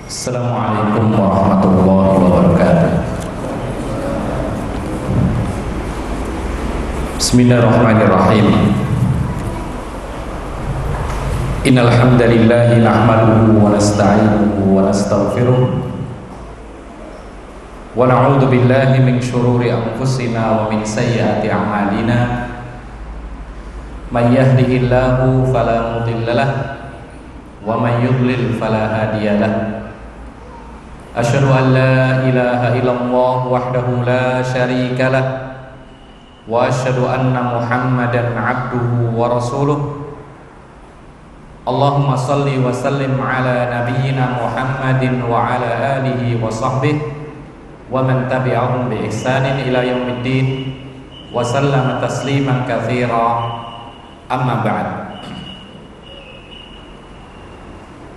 Assalamualaikum warahmatullahi wabarakatuh. Bismillahirrahmanirrahim. Innal hamdalillah nahmaduhu wa nasta'inuhu wa nastaghfiruh wa na'udzu billahi min shururi anfusina wa min sayyiati a'malina. May yahdihillahu fala mudilla lahu wa may yudlil fala hadiya lahu. Asyhadu an la ilaha illallah wahdahu la syarika lah wa asyhadu anna Muhammadan abduhu wa rasuluh. Allahumma salli wa sallim ala nabiyyina Muhammadin wa ala alihi wa sahbihi wa man tabi'ahum bi ihsanin ila yaumiddin wa sallama tasliman katsira. Amma ba'd.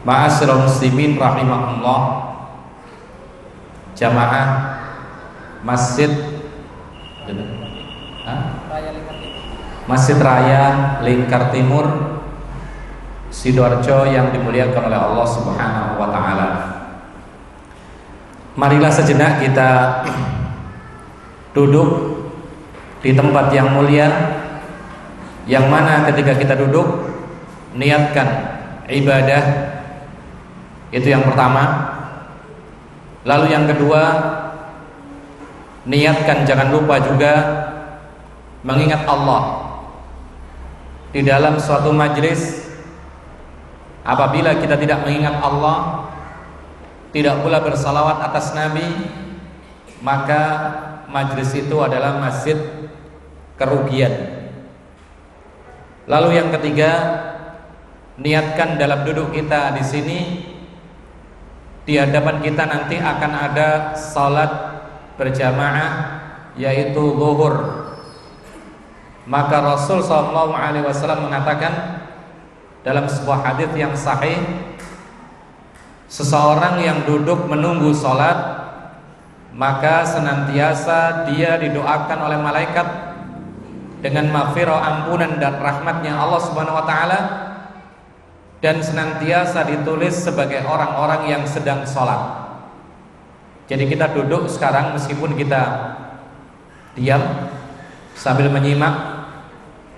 Ma'asyiral muslimin rahimahullah, jamaah Masjid Raya Lingkar Timur Sidoarjo yang dimuliakan oleh Allah Subhanahu wa taala. Marilah sejenak kita duduk di tempat yang mulia, yang mana ketika kita duduk niatkan ibadah, itu yang pertama. Lalu yang kedua, niatkan jangan lupa juga mengingat Allah di dalam suatu majlis. Apabila kita tidak mengingat Allah, tidak pula bersalawat atas Nabi, maka majlis itu adalah masjid kerugian. Lalu yang ketiga, niatkan dalam duduk kita di sini, di hadapan kita nanti akan ada salat berjamaah, yaitu zuhur. Maka Rasul SAW mengatakan dalam sebuah hadis yang sahih, seseorang yang duduk menunggu salat, maka senantiasa dia didoakan oleh malaikat dengan maghfirah, ampunan dan rahmatnya Allah Subhanahu wa taala, dan senantiasa ditulis sebagai orang-orang yang sedang sholat. Jadi kita duduk sekarang, meskipun kita diam sambil menyimak,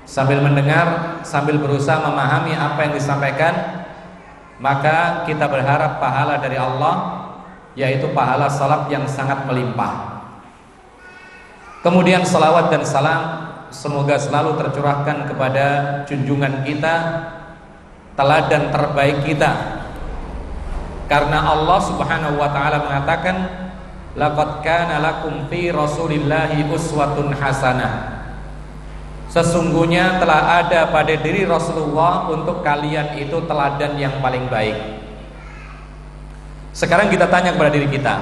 sambil mendengar, sambil berusaha memahami apa yang disampaikan, maka kita berharap pahala dari Allah, yaitu pahala sholat yang sangat melimpah. Kemudian salawat dan salam semoga selalu tercurahkan kepada junjungan kita, teladan terbaik kita, karena Allah Subhanahu wa taala mengatakan, laqad kana lakum fi rasulillahi uswatun hasanah. Sesungguhnya telah ada pada diri Rasulullah untuk kalian itu teladan yang paling baik. Sekarang kita tanya kepada diri kita,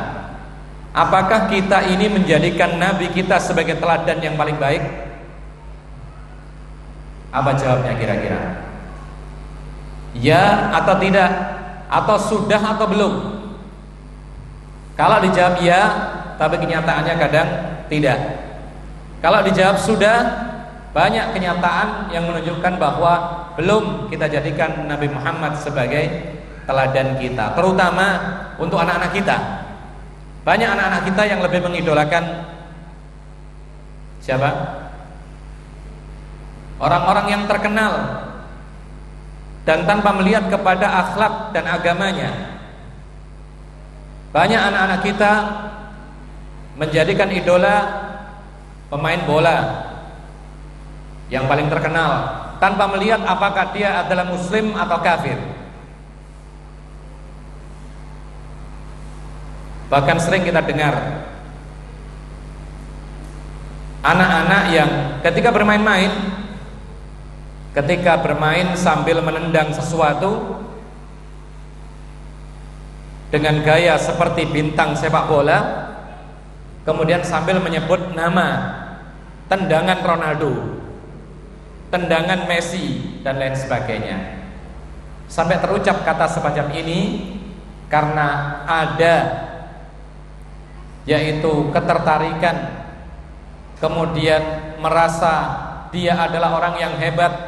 apakah kita ini menjadikan Nabi kita sebagai teladan yang paling baik? Apa jawabnya kira-kira? Ya atau tidak? Atau sudah atau belum? Kalau dijawab ya, tapi kenyataannya kadang tidak. Kalau dijawab sudah, banyak kenyataan yang menunjukkan bahwa belum kita jadikan Nabi Muhammad sebagai teladan kita, terutama untuk anak-anak kita. Banyak anak-anak kita yang lebih mengidolakan siapa? Orang-orang yang terkenal, dan tanpa melihat kepada akhlak dan agamanya. Banyak anak-anak kita menjadikan idola pemain bola yang paling terkenal, tanpa melihat apakah dia adalah muslim atau kafir. Bahkan sering kita dengar anak-anak yang ketika bermain-main, ketika bermain sambil menendang sesuatu dengan gaya seperti bintang sepak bola, kemudian sambil menyebut nama, tendangan Ronaldo, tendangan Messi, dan lain sebagainya, sampai terucap kata semacam ini karena ada, yaitu ketertarikan, kemudian merasa dia adalah orang yang hebat,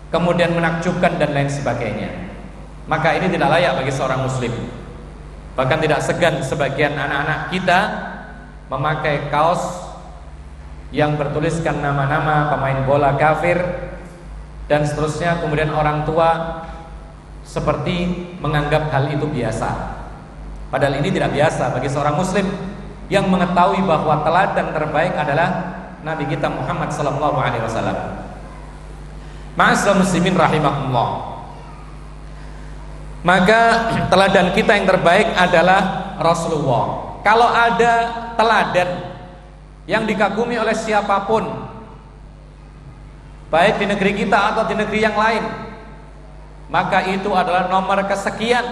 kemudian menakjubkan dan lain sebagainya. maka ini tidak layak bagi seorang muslim. Bahkan tidak segan sebagian anak-anak kita memakai kaos yang bertuliskan nama-nama pemain bola kafir dan seterusnya. Kemudian orang tua seperti menganggap hal itu biasa, padahal ini tidak biasa bagi seorang muslim yang mengetahui bahwa teladan terbaik adalah Nabi kita Muhammad sallallahu alaihi wasallam. Ma'asyiral muslimin rahimahullah. Maka teladan kita yang terbaik adalah Rasulullah. Kalau ada teladan yang dikagumi oleh siapapun, baik di negeri kita atau di negeri yang lain, maka itu adalah nomor kesekian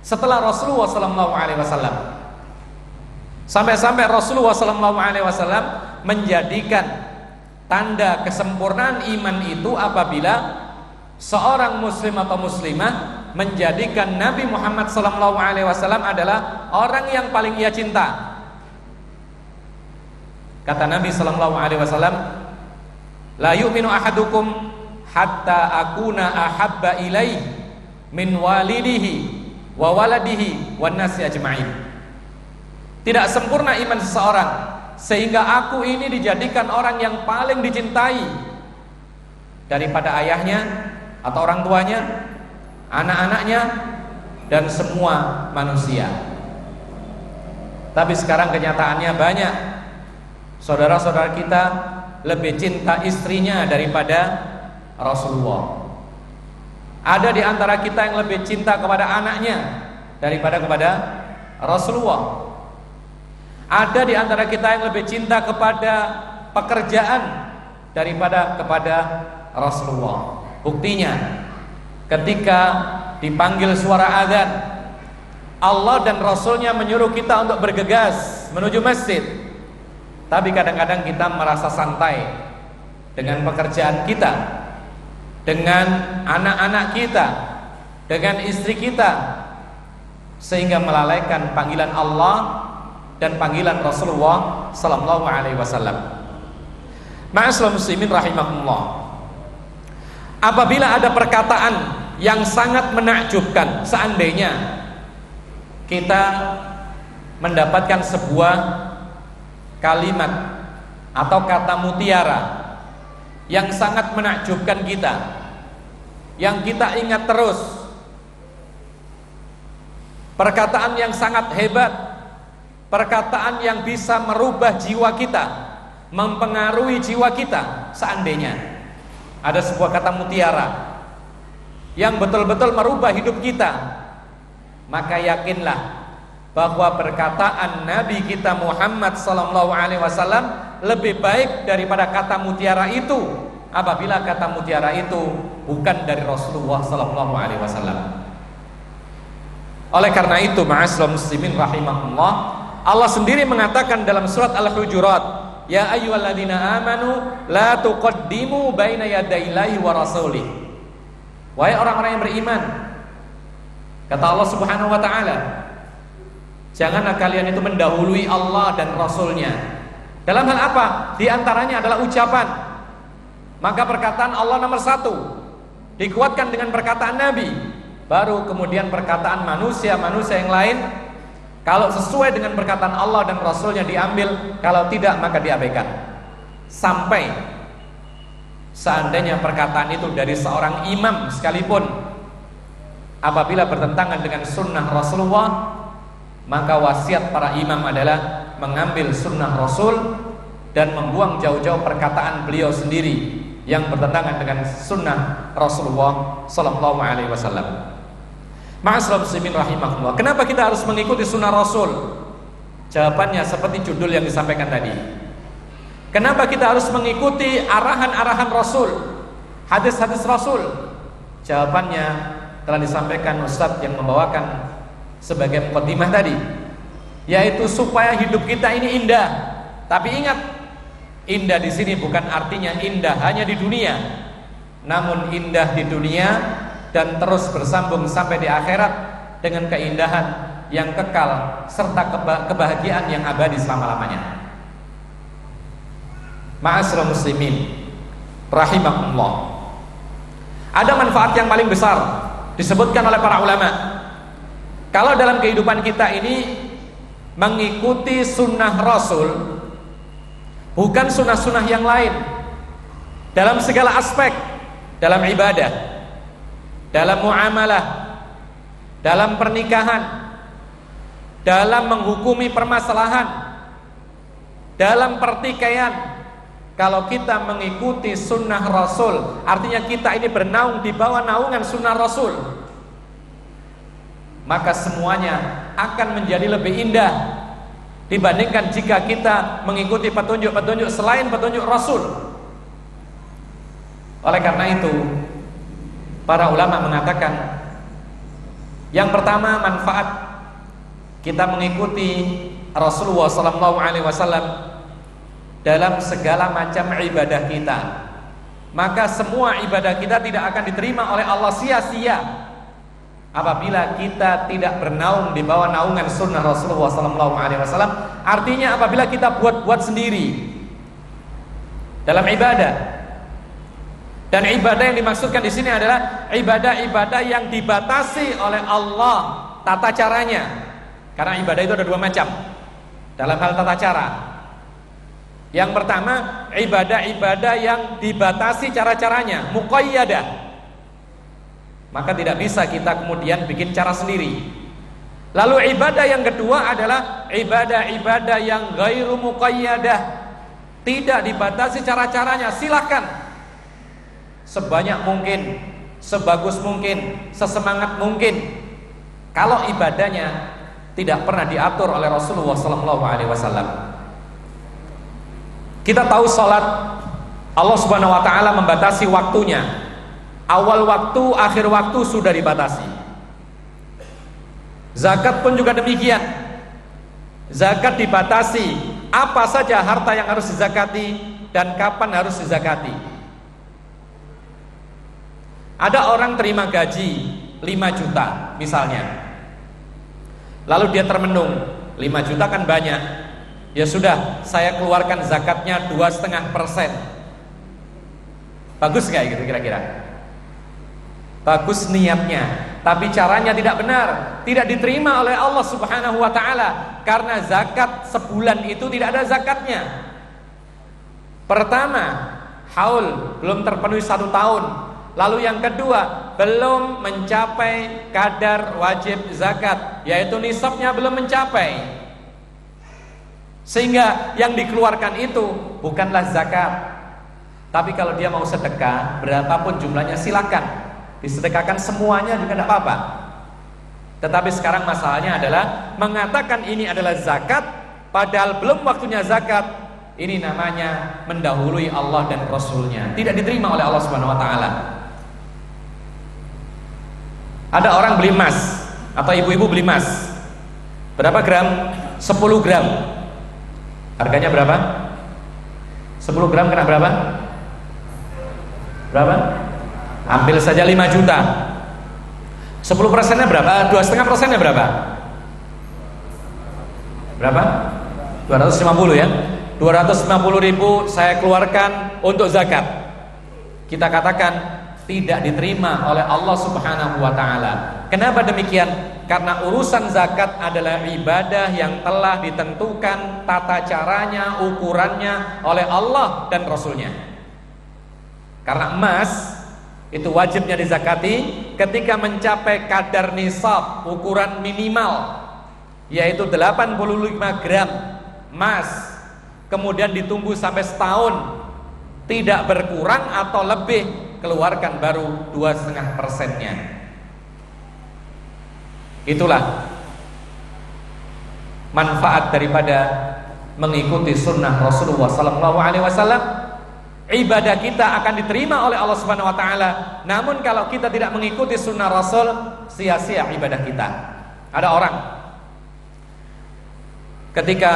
setelah Rasulullah sallallahu alaihi wasallam. Sampai-sampai Rasulullah sallallahu alaihi wasallam menjadikan tanda kesempurnaan iman itu apabila seorang muslim atau muslimah menjadikan Nabi Muhammad sallallahu alaihi wasallam adalah orang yang paling ia cinta. Kata Nabi sallallahu alaihi wasallam, "La yu'minu ahadukum hatta akuna ahabba ilaihi min walidihi wa waladihi wan nasi ajma'in." Tidak sempurna iman seseorang sehingga aku ini dijadikan orang yang paling dicintai daripada ayahnya atau orang tuanya, anak-anaknya, dan semua manusia. Tapi sekarang kenyataannya banyak saudara-saudara kita lebih cinta istrinya daripada Rasulullah. Ada di antara kita yang lebih cinta kepada anaknya daripada kepada Rasulullah. Ada di antara kita yang lebih cinta kepada pekerjaan daripada kepada Rasulullah. Buktinya ketika dipanggil suara azan, Allah dan Rasulnya menyuruh kita untuk bergegas menuju masjid. Tapi kadang-kadang kita merasa santai dengan pekerjaan kita, dengan anak-anak kita, dengan istri kita, sehingga melalaikan panggilan Allah dan panggilan Rasulullah sallallahu alaihi wasallam. Ma'asyiral muslimin rahimahullah. Apabila ada perkataan yang sangat menakjubkan, seandainya kita mendapatkan sebuah kalimat atau kata mutiara yang sangat menakjubkan kita, yang kita ingat terus, perkataan yang sangat hebat, perkataan yang bisa merubah jiwa kita, mempengaruhi jiwa kita. Seandainya ada sebuah kata mutiara yang betul-betul merubah hidup kita, maka yakinlah bahwa perkataan Nabi kita Muhammad sallallahu alaihi wasallam lebih baik daripada kata mutiara itu, apabila kata mutiara itu bukan dari Rasulullah sallallahu alaihi wasallam. Oleh karena itu, ma'asyiral muslimin rahimahullah, Allah sendiri mengatakan dalam surat Al-Hujurat, "Ya ayyuhalladzina amanu la tuqaddimu baina yadayillahi wa rasulih." Wahai orang-orang yang beriman, kata Allah Subhanahu wa taala, janganlah kalian itu mendahului Allah dan Rasulnya. Dalam hal apa? Di antaranya adalah ucapan. Maka perkataan Allah nomor satu dikuatkan dengan perkataan Nabi, baru kemudian perkataan manusia-manusia yang lain. Kalau sesuai dengan perkataan Allah dan Rasulnya diambil, kalau tidak maka diabaikan. Sampai seandainya perkataan itu dari seorang imam sekalipun, apabila bertentangan dengan sunnah Rasulullah, maka wasiat para imam adalah mengambil sunnah Rasul dan membuang jauh-jauh perkataan beliau sendiri yang bertentangan dengan sunnah Rasulullah sallallahu alaihi wasallam. Ma'asyiral muslimin rahimahullah. Kenapa kita harus mengikuti sunnah Rasul? Jawabannya seperti judul yang disampaikan tadi. Kenapa kita harus mengikuti arahan-arahan Rasul, hadis-hadis Rasul? Jawabannya telah disampaikan Ustadz yang membawakan sebagai mukadimah tadi, yaitu supaya hidup kita ini indah. Tapi ingat, indah di sini bukan artinya indah hanya di dunia, namun indah di dunia dan terus bersambung sampai di akhirat dengan keindahan yang kekal serta kebahagiaan yang abadi selama-lamanya. Ma'asyiral muslimin rahimakumullah. Ada manfaat yang paling besar Disebutkan oleh para ulama, kalau dalam kehidupan kita ini mengikuti sunnah Rasul, bukan sunnah-sunnah yang lain, dalam segala aspek, dalam ibadah, dalam muamalah, dalam pernikahan, dalam menghukumi permasalahan, dalam pertikaian. Kalau kita mengikuti sunnah Rasul, artinya kita ini bernaung di bawah naungan sunnah Rasul, maka semuanya akan menjadi lebih indah dibandingkan jika kita mengikuti petunjuk-petunjuk selain petunjuk Rasul. Oleh karena itu, para ulama mengatakan, yang pertama, manfaat kita mengikuti Rasulullah SAW dalam segala macam ibadah kita. Maka semua ibadah kita tidak akan diterima oleh Allah sia-sia apabila kita tidak bernaung di bawah naungan sunnah Rasulullah SAW. Artinya apabila kita buat-buat sendiri dalam ibadah. Dan ibadah yang dimaksudkan di sini adalah ibadah-ibadah yang dibatasi oleh Allah tata caranya. Karena ibadah itu ada dua macam dalam hal tata cara. Yang pertama, ibadah-ibadah yang dibatasi cara-caranya, muqayyadah. Maka tidak bisa kita kemudian bikin cara sendiri. Lalu ibadah yang kedua adalah ibadah-ibadah yang ghairu muqayyadah, tidak dibatasi cara-caranya. Silakan sebanyak mungkin, sebagus mungkin, sesemangat mungkin, kalau ibadahnya tidak pernah diatur oleh Rasulullah SAW. Kita tahu sholat, Allah Subhanahu wa ta'ala membatasi waktunya. Awal waktu, akhir waktu sudah dibatasi. Zakat pun juga demikian. Zakat dibatasi, apa saja harta yang harus dizakati dan kapan harus dizakati. Ada orang terima gaji 5 juta misalnya, lalu dia termenung, 5 juta kan banyak, ya sudah, saya keluarkan zakatnya 2,5%. Bagus nggak gitu kira-kira? Bagus niatnya, tapi caranya tidak benar, tidak diterima oleh Allah Subhanahu wa ta'ala. Karena zakat sebulan itu tidak ada zakatnya. Pertama, haul, belum terpenuhi 1 tahun. Lalu yang kedua, belum mencapai kadar wajib zakat, yaitu nisabnya belum mencapai, sehingga yang dikeluarkan itu bukanlah zakat. Tapi kalau dia mau sedekah, berapapun jumlahnya silakan disedekahkan semuanya juga tidak apa-apa. Tetapi sekarang masalahnya adalah mengatakan ini adalah zakat padahal belum waktunya zakat. Ini namanya mendahului Allah dan Rasulnya, tidak diterima oleh Allah Subhanahu wa ta'ala. Ada orang beli emas, atau ibu-ibu beli emas, berapa gram? 10 gram. Harganya berapa? 10 gram kena berapa? Berapa? Ambil saja 5 juta. 10%-nya berapa? 2,5%-nya berapa? Berapa? 250 ya. 250.000 saya keluarkan untuk zakat. Kita katakan tidak diterima oleh Allah Subhanahu wa ta'ala. Kenapa demikian? Karena urusan zakat adalah ibadah yang telah ditentukan tata caranya, ukurannya oleh Allah dan Rasulnya. Karena emas itu wajibnya dizakati ketika mencapai kadar nisab, ukuran minimal, yaitu 85 gram emas, kemudian ditunggu sampai setahun, tidak berkurang atau lebih, keluarkan baru 2,5%-nya. Itulah manfaat daripada mengikuti sunnah Rasulullah SAW. Ibadah kita akan diterima oleh Allah Subhanahu wa ta'ala. Namun kalau kita tidak mengikuti sunnah Rasul, sia-sia ibadah kita. Ada orang ketika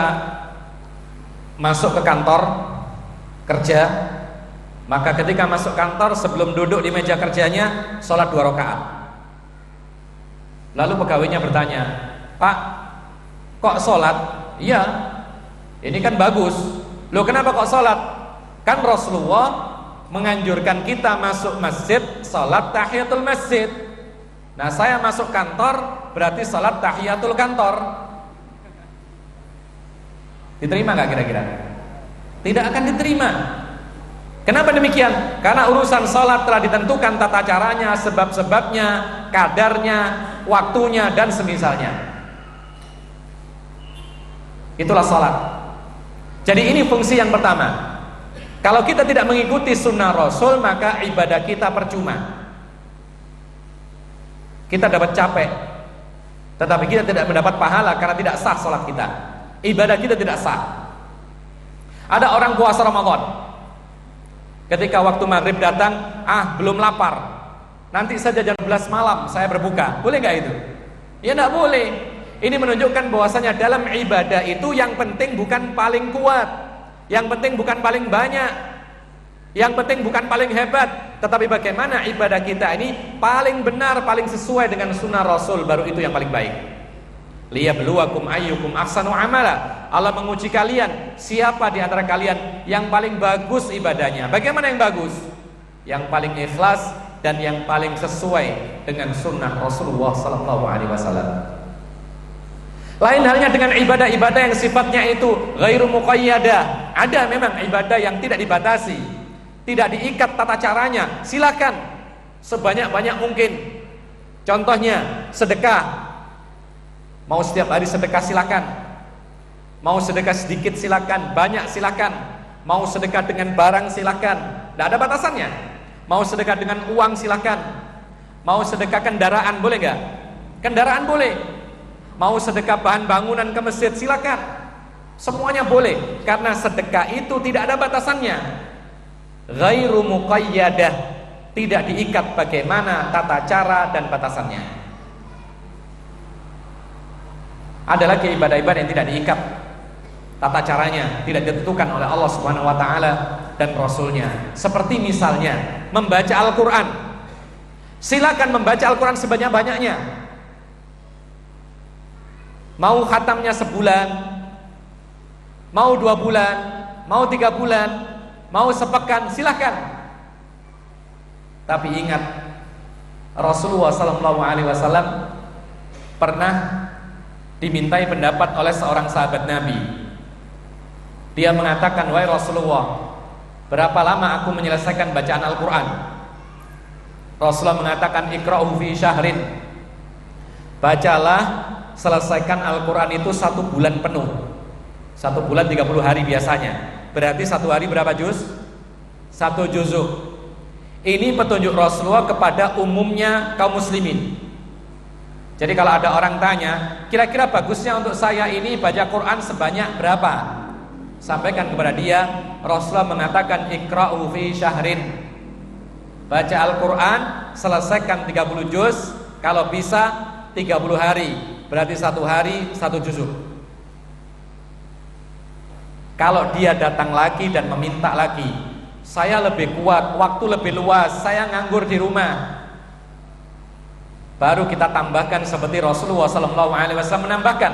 masuk ke kantor kerja, maka ketika masuk kantor, sebelum duduk di meja kerjanya, sholat 2 rakaat. Lalu pegawainya bertanya, "Pak, kok sholat?" "Iya, ini kan bagus." "Loh, kenapa kok sholat?" "Kan Rasulullah menganjurkan kita masuk masjid sholat tahiyatul masjid." Nah, saya masuk kantor berarti salat tahiyatul kantor. Diterima nggak kira-kira? Tidak akan diterima. Kenapa demikian? Karena urusan salat telah ditentukan tata caranya, sebab-sebabnya, kadarnya, waktunya, dan semisalnya. Itulah salat. Jadi ini fungsi yang pertama. Kalau kita tidak mengikuti sunnah Rasul, maka ibadah kita percuma. Kita dapat capek, tetapi kita tidak mendapat pahala karena tidak sah salat kita. Ibadah kita tidak sah. Ada orang puasa Ramadan, ketika waktu maghrib datang, belum lapar, nanti saja jam 11 malam saya berbuka. Boleh nggak itu? Ya nggak boleh. Ini menunjukkan bahwasanya dalam ibadah itu yang penting bukan paling kuat, yang penting bukan paling banyak, yang penting bukan paling hebat, tetapi bagaimana ibadah kita ini paling benar, paling sesuai dengan sunnah Rasul, baru itu yang paling baik. Liyabluwakum ayyukum ahsanu amala. Allah menguji kalian, siapa di antara kalian yang paling bagus ibadahnya. Bagaimana yang bagus? Yang paling ikhlas dan yang paling sesuai dengan sunnah Rasulullah sallallahu alaihi wasallam. Lain halnya dengan ibadah-ibadah yang sifatnya itu ghairu muqayyadah. Ada memang ibadah yang tidak dibatasi, tidak diikat tata caranya. Silakan sebanyak-banyak mungkin. Contohnya sedekah. Mau setiap hari sedekah silakan. Mau sedekah sedikit silakan, banyak silakan. Mau sedekah dengan barang silakan. Tidak ada batasannya. Mau sedekah dengan uang silakan. Mau sedekah kendaraan boleh nggak? Kendaraan boleh. Mau sedekah bahan bangunan ke masjid silakan. Semuanya boleh karena sedekah itu tidak ada batasannya. Ghairu muqayyadah, tidak diikat bagaimana tata cara dan batasannya. Ada lagi ibadah-ibadah yang tidak diikat tata caranya, tidak ditentukan oleh Allah Subhanahu wa taala dan Rasulnya. Seperti misalnya membaca Al-Qur'an. Silakan membaca Al-Qur'an sebanyak-banyaknya. Mau khatamnya sebulan, mau 2 bulan, mau 3 bulan, mau sepekan, silakan. Tapi ingat, Rasulullah SAW pernah dimintai pendapat oleh seorang sahabat Nabi. Dia mengatakan, wahai Rasulullah, berapa lama aku menyelesaikan bacaan Al-Quran? Rasulullah mengatakan, iqra'u fi syahrin. Bacalah, selesaikan Al-Quran itu 1 bulan penuh. 1 bulan 30 hari biasanya. Berarti 1 hari berapa juz? 1 juzuk. Ini petunjuk Rasulullah kepada umumnya kaum muslimin. Jadi kalau ada orang tanya, kira-kira bagusnya untuk saya ini baca Quran sebanyak berapa? Sampaikan kepada dia, Rasulullah mengatakan iqra'u fi syahrin. Baca Al-Quran, selesaikan 30 juz, kalau bisa 30 hari. Berarti 1 hari 1 juzuk. Kalau dia datang lagi dan meminta lagi, saya lebih kuat, waktu lebih luas, saya nganggur di rumah, baru kita tambahkan seperti Rasulullah SAW menambahkan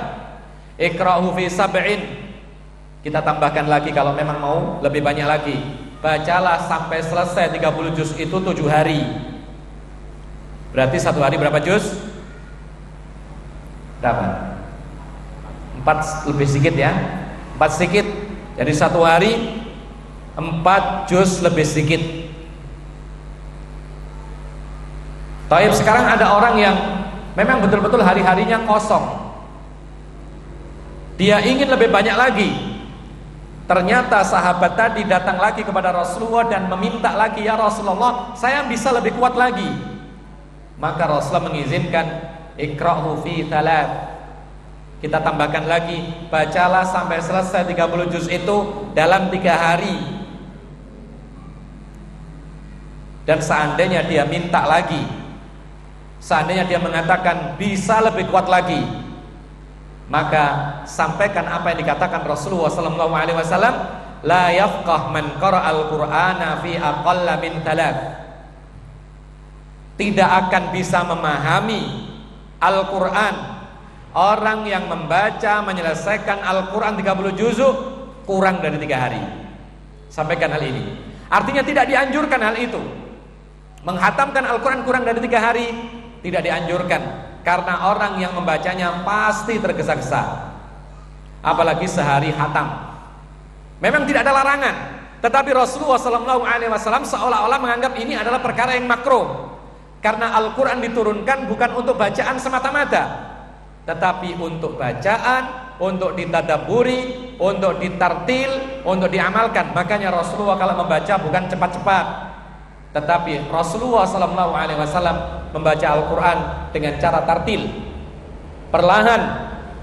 iqra'u fi sab'in. Kita tambahkan lagi kalau memang mau lebih banyak lagi. Bacalah sampai selesai 30 juz itu 7 hari. Berarti 1 hari berapa juz? Berapa? 4 lebih sedikit ya. 4 sedikit. Jadi 1 hari 4 juz lebih sedikit. Taib, sekarang ada orang yang memang betul-betul hari-harinya kosong. Dia ingin lebih banyak lagi. Ternyata sahabat tadi datang lagi kepada Rasulullah dan meminta lagi, ya Rasulullah, saya bisa lebih kuat lagi. Maka Rasulullah mengizinkan iqra'hu fi thalath. Kita tambahkan lagi, bacalah sampai selesai 30 juz itu dalam 3 hari. Dan seandainya dia minta lagi, seandainya dia mengatakan bisa lebih kuat lagi, maka sampaikan apa yang dikatakan Rasulullah SAW, la yafqah man qara'al Qur'ana fi aqalla min thalath. Tidak akan bisa memahami Al-Quran orang yang membaca, menyelesaikan Al-Quran 30 juzuk kurang dari 3 hari. Sampaikan hal ini. Artinya tidak dianjurkan hal itu. Menghatamkan Al-Quran kurang dari 3 hari tidak dianjurkan, karena orang yang membacanya pasti tergesa-gesa, apalagi sehari khatam. Memang tidak ada larangan, tetapi Rasulullah SAW seolah-olah menganggap ini adalah perkara yang makruh, karena Al-Quran diturunkan bukan untuk bacaan semata-mata, tetapi untuk bacaan, untuk ditadaburi, untuk ditartil, untuk diamalkan. Makanya Rasulullah kalau membaca bukan cepat-cepat, tetapi Rasulullah SAW membaca Al-Quran dengan cara tartil, perlahan,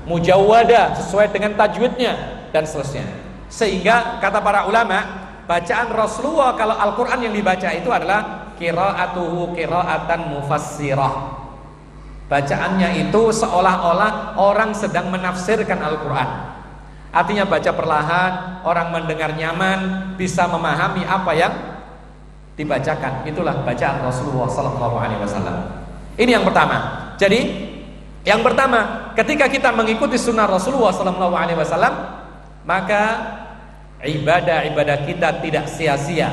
mujawwadah, sesuai dengan tajwidnya dan seterusnya. Sehingga kata para ulama, bacaan Rasulullah kalau Al-Quran yang dibaca itu adalah qiraatuhu qiraatan mufassirah. Bacaannya itu seolah-olah orang sedang menafsirkan Al-Quran. Artinya baca perlahan, orang mendengar nyaman, bisa memahami apa yang dibacakan. Itulah bacaan Rasulullah SAW. Ini yang pertama. Jadi yang pertama, ketika kita mengikuti sunnah Rasulullah SAW, maka ibadah-ibadah kita tidak sia-sia.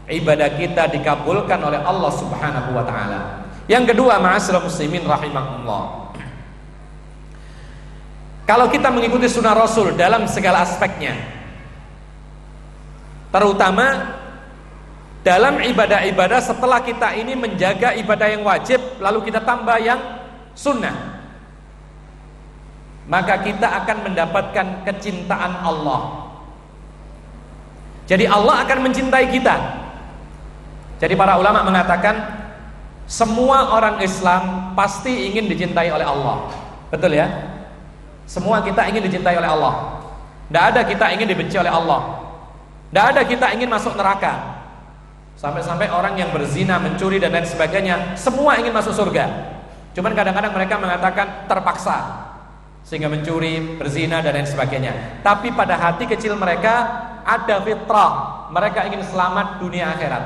Ibadah kita dikabulkan oleh Allah Subhanahu wa Ta'ala. Yang kedua, ma'asyiral muslimin rahimakumullah, kalau kita mengikuti sunnah Rasul dalam segala aspeknya, terutama dalam ibadah-ibadah, setelah kita ini menjaga ibadah yang wajib lalu kita tambah yang sunnah, maka kita akan mendapatkan kecintaan Allah. Jadi Allah akan mencintai kita. Jadi para ulama mengatakan semua orang Islam pasti ingin dicintai oleh Allah. Betul ya? Semua kita ingin dicintai oleh Allah. Tidak ada kita ingin dibenci oleh Allah. Tidak ada kita ingin masuk neraka. Sampai-sampai orang yang berzina, mencuri dan lain sebagainya, semua ingin masuk surga. Cuman kadang-kadang mereka mengatakan terpaksa, sehingga mencuri, berzina dan lain sebagainya. Tapi pada hati kecil mereka ada fitrah, mereka ingin selamat dunia akhirat.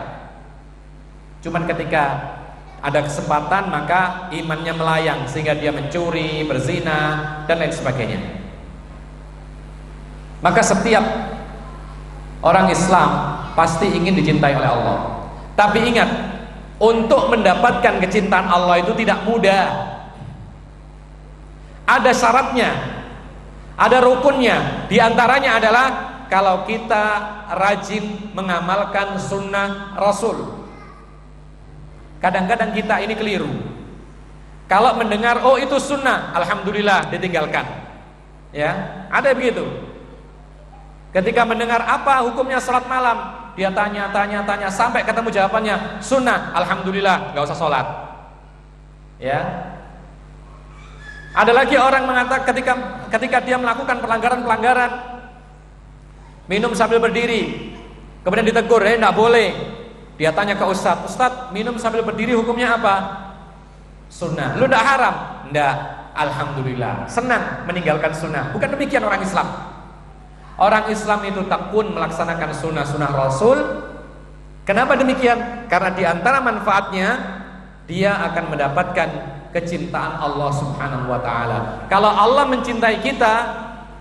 Cuman ketika ada kesempatan maka imannya melayang sehingga dia mencuri, berzina dan lain sebagainya. Maka setiap orang Islam pasti ingin dicintai oleh Allah. Tapi ingat, untuk mendapatkan kecintaan Allah itu tidak mudah. Ada syaratnya, ada rukunnya. Di antaranya adalah kalau kita rajin mengamalkan sunnah Rasul. Kadang-kadang kita ini keliru. Kalau mendengar oh itu sunnah, alhamdulillah ditinggalkan. Ya, ada begitu. Ketika mendengar apa hukumnya salat malam, dia tanya sampai ketemu jawabannya sunnah, alhamdulillah, nggak usah salat. Ya. Ada lagi orang mengatakan ketika dia melakukan pelanggaran, minum sambil berdiri, kemudian ditegur, nggak boleh. Dia tanya ke Ustadz, minum sambil berdiri hukumnya apa? Sunnah. Lu nggak haram? Nggak. Alhamdulillah, senang meninggalkan sunnah. Bukan demikian orang Islam. Orang Islam itu tekun melaksanakan sunnah-sunnah Rasul. Kenapa demikian? Karena di antara manfaatnya dia akan mendapatkan kecintaan Allah Subhanahu wa Ta'ala. Kalau Allah mencintai kita,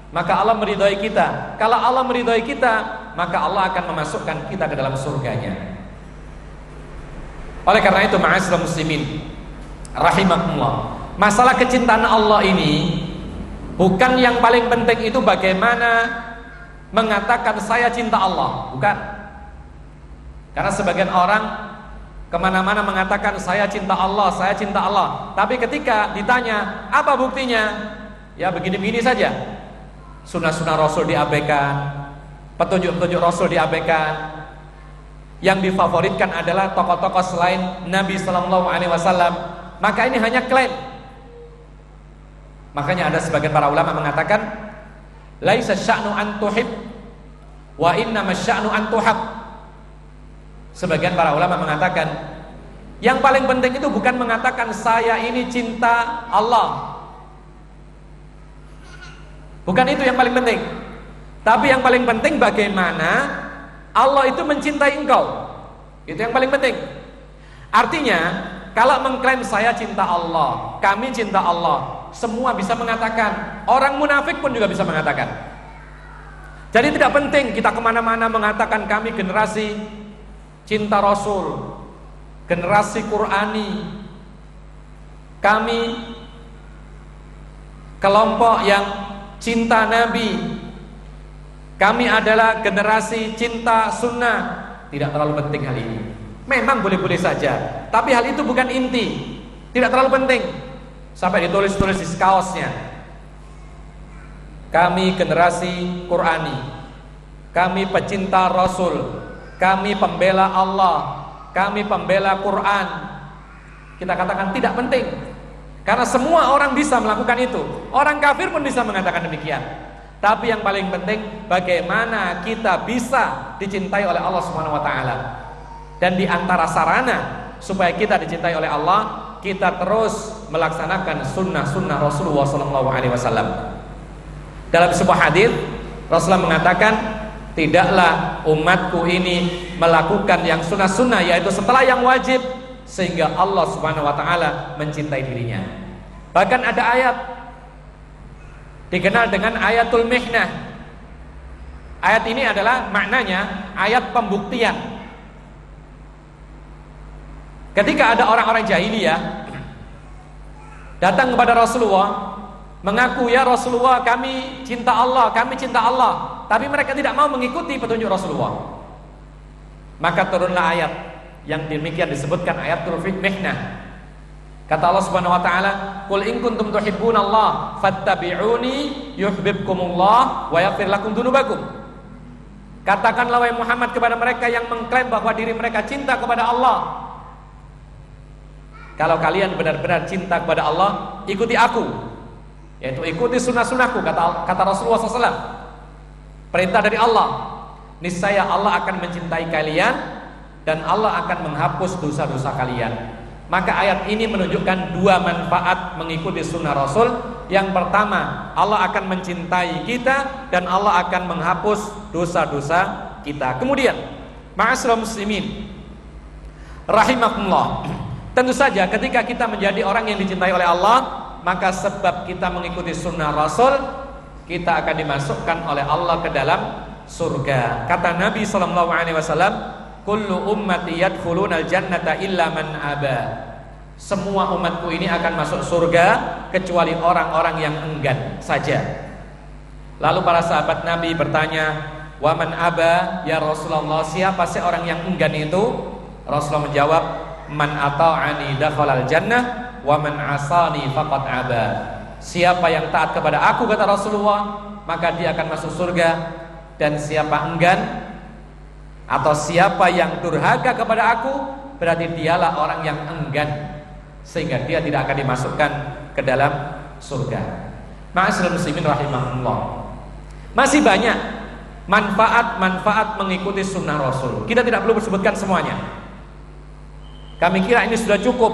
maka Allah meridhai kita. Kalau Allah meridhai kita, maka Allah akan memasukkan kita ke dalam surganya. Oleh karena itu, ma'asyiral muslimin rahimakumullah, masalah kecintaan Allah ini bukan yang paling penting itu bagaimana mengatakan saya cinta Allah, bukan. Karena sebagian orang kemana-mana mengatakan saya cinta Allah, tapi ketika ditanya apa buktinya, ya begini-begini saja. Sunnah-sunnah Rasul diabaikan, petunjuk-petunjuk Rasul diabaikan. Yang difavoritkan adalah tokoh-tokoh selain Nabi SAW. Maka ini hanya klaim. Makanya ada sebagian para ulama mengatakan laisa sya'nu an tuhib wa innama sya'nu an tuhab. Sebagian para ulama mengatakan yang paling penting itu bukan mengatakan saya ini cinta Allah. Bukan itu yang paling penting. Tapi yang paling penting bagaimana Allah itu mencintai engkau. Itu yang paling penting. Artinya kalau mengklaim saya cinta Allah, kami cinta Allah, semua bisa mengatakan. Orang munafik pun juga bisa mengatakan. Jadi tidak penting kita kemana-mana mengatakan kami generasi cinta Rasul, generasi Qurani. kami kelompok yang cinta Nabi, kami adalah generasi cinta sunnah. Tidak terlalu penting hal ini. Memang boleh-boleh saja, tapi hal itu bukan inti. Tidak terlalu penting. Sampai ditulis-tulis di kaosnya, kami generasi Qurani, kami pecinta Rasul, kami pembela Allah, kami pembela Quran. Kita katakan tidak penting, karena semua orang bisa melakukan itu. Orang kafir pun bisa mengatakan demikian. Tapi yang paling penting, bagaimana kita bisa dicintai oleh Allah Subhanahu wa taala. Dan di antara sarana supaya kita dicintai oleh Allah, kita terus melaksanakan sunnah-sunnah Rasulullah SAW. Dalam sebuah hadis, Rasulullah mengatakan, tidaklah umatku ini melakukan yang sunnah-sunnah, yaitu setelah yang wajib, sehingga Allah Subhanahu wa taala mencintai dirinya. Bahkan ada ayat dikenal dengan ayatul mihnah. Ayat ini adalah maknanya ayat pembuktian. Ketika ada orang-orang jahiliyah datang kepada Rasulullah, mengaku, ya Rasulullah, kami cinta Allah, tapi mereka tidak mau mengikuti petunjuk Rasulullah. Maka turunlah ayat yang demikian disebutkan ayatul mihnah. Kata Allah Subhanahu wa taala, "Qul in kuntum tuhibbunallah fattabi'uni yuhibbukumullah wa yaghfir lakum dzunubakum." Katakanlah wahai Muhammad kepada mereka yang mengklaim bahwa diri mereka cinta kepada Allah, kalau kalian benar-benar cinta kepada Allah, ikuti aku, yaitu ikuti sunnah-sunnahku, kata Rasulullah SAW. Perintah dari Allah. Niscaya Allah akan mencintai kalian dan Allah akan menghapus dosa-dosa kalian. Maka ayat ini menunjukkan dua manfaat mengikuti sunnah Rasul. Yang pertama, Allah akan mencintai kita dan Allah akan menghapus dosa-dosa kita. Kemudian, ma'asyiral muslimin rahimakumullah, tentu saja ketika kita menjadi orang yang dicintai oleh Allah, maka sebab kita mengikuti sunnah Rasul, kita akan dimasukkan oleh Allah ke dalam surga. Kata Nabi SAW, kullu ummati yadkhulunal jannata illa man aba. Semua umatku ini akan masuk surga kecuali orang-orang yang enggan saja. Lalu para sahabat Nabi bertanya, wa man aba ya Rasulullah, siapa sih orang yang enggan itu? Rasulullah menjawab, man ata'ani dakhalal jannah wa man asani faqad aba. Siapa yang taat kepada aku, kata Rasulullah, maka dia akan masuk surga. Dan siapa enggan atau siapa yang durhaka kepada aku, berarti dialah orang yang enggan, sehingga dia tidak akan dimasukkan ke dalam surga. Ma'asyiral muslimin rahimahullah, masih banyak manfaat-manfaat mengikuti sunnah Rasul. Kita tidak perlu sebutkan semuanya. Kami kira ini sudah cukup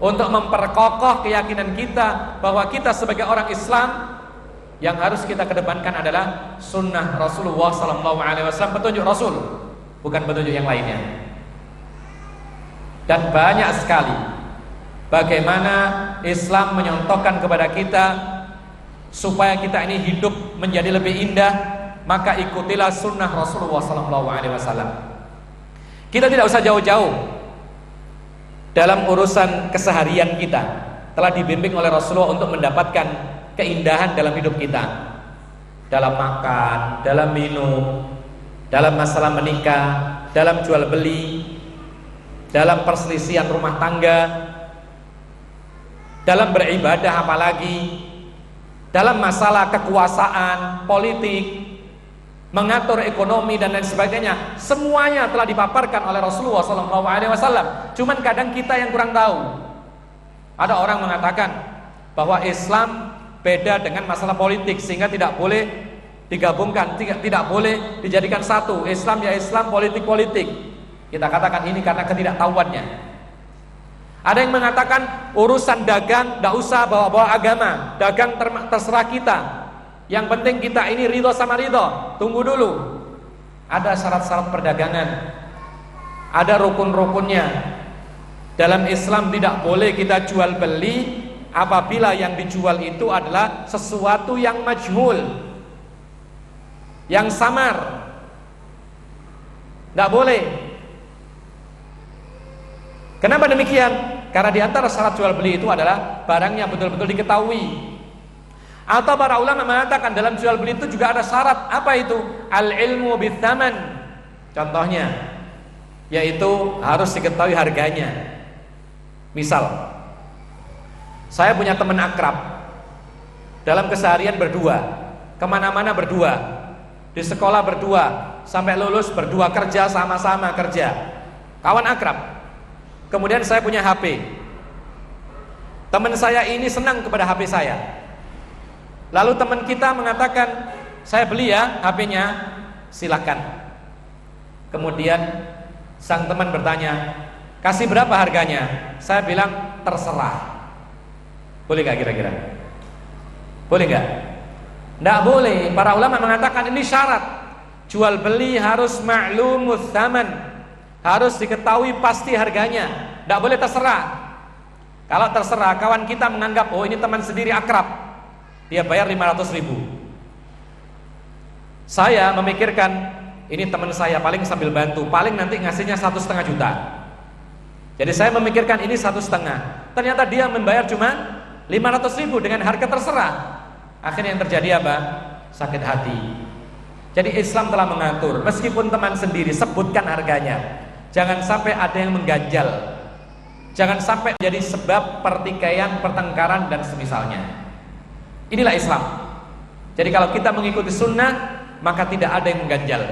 untuk memperkokoh keyakinan kita bahwa kita sebagai orang Islam, yang harus kita kedepankan adalah sunnah Rasulullah SAW, petunjuk Rasul, bukan petunjuk yang lainnya. Dan banyak sekali bagaimana Islam menyontohkan kepada kita supaya kita ini hidup menjadi lebih indah, maka ikutilah sunnah Rasulullah SAW. Kita tidak usah jauh-jauh. Dalam urusan keseharian kita telah dibimbing oleh Rasulullah untuk mendapatkan keindahan dalam hidup kita, dalam makan, dalam minum, dalam masalah menikah, dalam jual beli, dalam perselisihan rumah tangga, dalam beribadah, apalagi dalam masalah kekuasaan, politik, mengatur ekonomi dan lain sebagainya. Semuanya telah dipaparkan oleh Rasulullah SAW. Cuman kadang kita yang kurang tahu. Ada orang mengatakan bahwa Islam beda dengan masalah politik, sehingga tidak boleh digabungkan, tidak boleh dijadikan satu. Islam ya Islam, politik. Kita katakan ini karena ketidaktahuannya. Ada yang mengatakan urusan dagang tidak usah bawa-bawa agama, dagang terserah kita. Yang penting kita ini ridho sama ridho. Tunggu dulu, ada syarat-syarat perdagangan, ada rukun-rukunnya. Dalam Islam tidak boleh kita jual beli apabila yang dijual itu adalah sesuatu yang majhul, yang samar. Tidak boleh. Kenapa demikian? Karena di antara syarat jual beli itu adalah barangnya betul-betul diketahui. Atau para ulama mengatakan dalam jual beli itu juga ada syarat. Apa itu? Al-ilmu bithaman. Contohnya yaitu harus diketahui harganya. Misal, saya punya teman akrab, dalam keseharian berdua, kemana-mana berdua, di sekolah berdua, sampai lulus berdua, kerja sama-sama kerja, kawan akrab. Kemudian saya punya HP. Teman saya ini senang kepada HP saya. Lalu teman kita mengatakan, saya beli ya HP-nya, silakan. Kemudian sang teman bertanya, kasih berapa harganya? Saya bilang terserah. Boleh gak kira-kira? Boleh gak? Tidak boleh. Para ulama mengatakan ini syarat. Jual beli harus ma'lumus tsaman. Harus diketahui pasti harganya. Tidak boleh terserah. Kalau terserah, kawan kita menganggap, oh ini teman sendiri akrab, dia bayar 500.000. Saya memikirkan, ini teman saya, paling sambil bantu, paling nanti ngasihnya 1,5 juta. Jadi saya memikirkan ini 1,5. Ternyata dia membayar cuma 500.000 dengan harga terserah. Akhirnya yang terjadi apa? Sakit hati. Jadi Islam telah mengatur, meskipun teman sendiri, sebutkan harganya. Jangan sampai ada yang mengganjal. Jangan sampai jadi sebab pertikaian, pertengkaran dan semisalnya. Inilah Islam. Jadi kalau kita mengikuti sunnah, maka tidak ada yang mengganjal,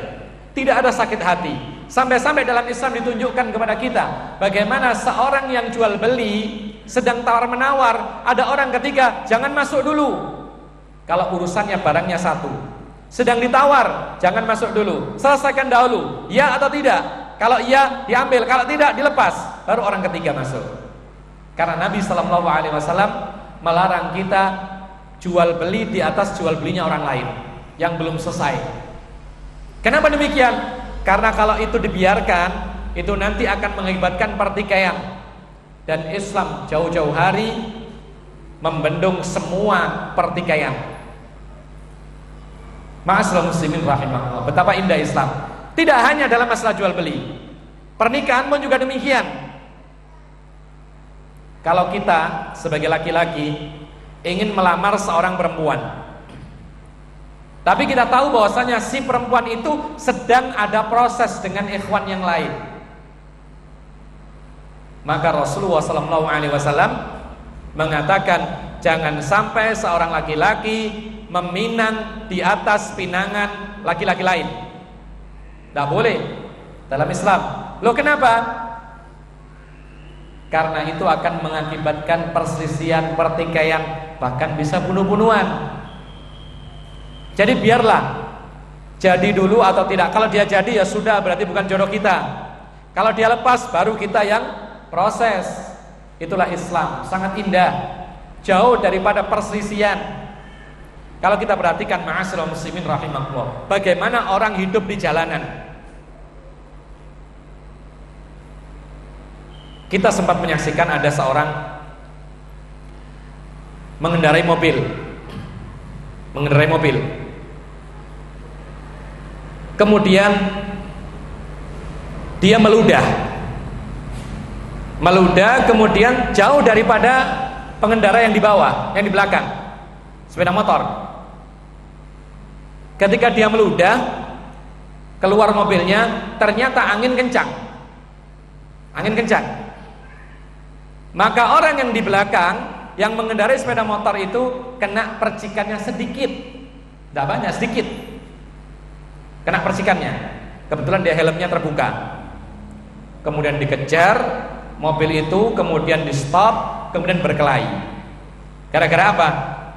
tidak ada sakit hati. Sampai-sampai dalam Islam ditunjukkan kepada kita bagaimana seorang yang jual beli sedang tawar menawar, ada orang ketiga, jangan masuk dulu. Kalau urusannya barangnya satu, sedang ditawar, jangan masuk dulu, selesaikan dahulu, ya atau tidak. Kalau iya diambil, kalau tidak dilepas, baru orang ketiga masuk. Karena Nabi SAW melarang kita jual beli di atas jual belinya orang lain yang belum selesai. Kenapa demikian? Karena kalau itu dibiarkan, itu nanti akan mengakibatkan pertikaian. Dan Islam jauh-jauh hari membendung semua pertikaian. Ma'asyiral muslimin rahimahullah. Betapa indah Islam. Tidak hanya dalam masalah jual beli, pernikahan pun juga demikian. Kalau kita sebagai laki-laki ingin melamar seorang perempuan, tapi kita tahu bahwasanya si perempuan itu sedang ada proses dengan ikhwan yang lain, maka Rasulullah SAW mengatakan jangan sampai seorang laki-laki meminang di atas pinangan laki-laki lain. Tidak boleh dalam Islam. Loh kenapa? Karena itu akan mengakibatkan perselisihan, pertikaian, bahkan bisa bunuh-bunuhan. Jadi biarlah jadi dulu atau tidak. Kalau dia jadi ya sudah, berarti bukan jodoh kita. Kalau dia lepas baru kita yang proses. Itulah Islam, sangat indah, jauh daripada perselisihan. Kalau kita perhatikan ma'asyiral muslimin rahimahullah, bagaimana orang hidup di jalanan. Kita sempat menyaksikan ada seorang mengendarai mobil. Kemudian dia meludah, kemudian jauh daripada pengendara yang di bawah, yang di belakang, sepeda motor. Ketika dia meludah, keluar mobilnya, ternyata angin kencang. Maka orang yang di belakang yang mengendarai sepeda motor itu kena percikannya sedikit, tidak banyak, sedikit kena percikannya. Kebetulan dia helmnya terbuka. Kemudian dikejar mobil itu, kemudian di stop, kemudian berkelahi. Gara-gara apa?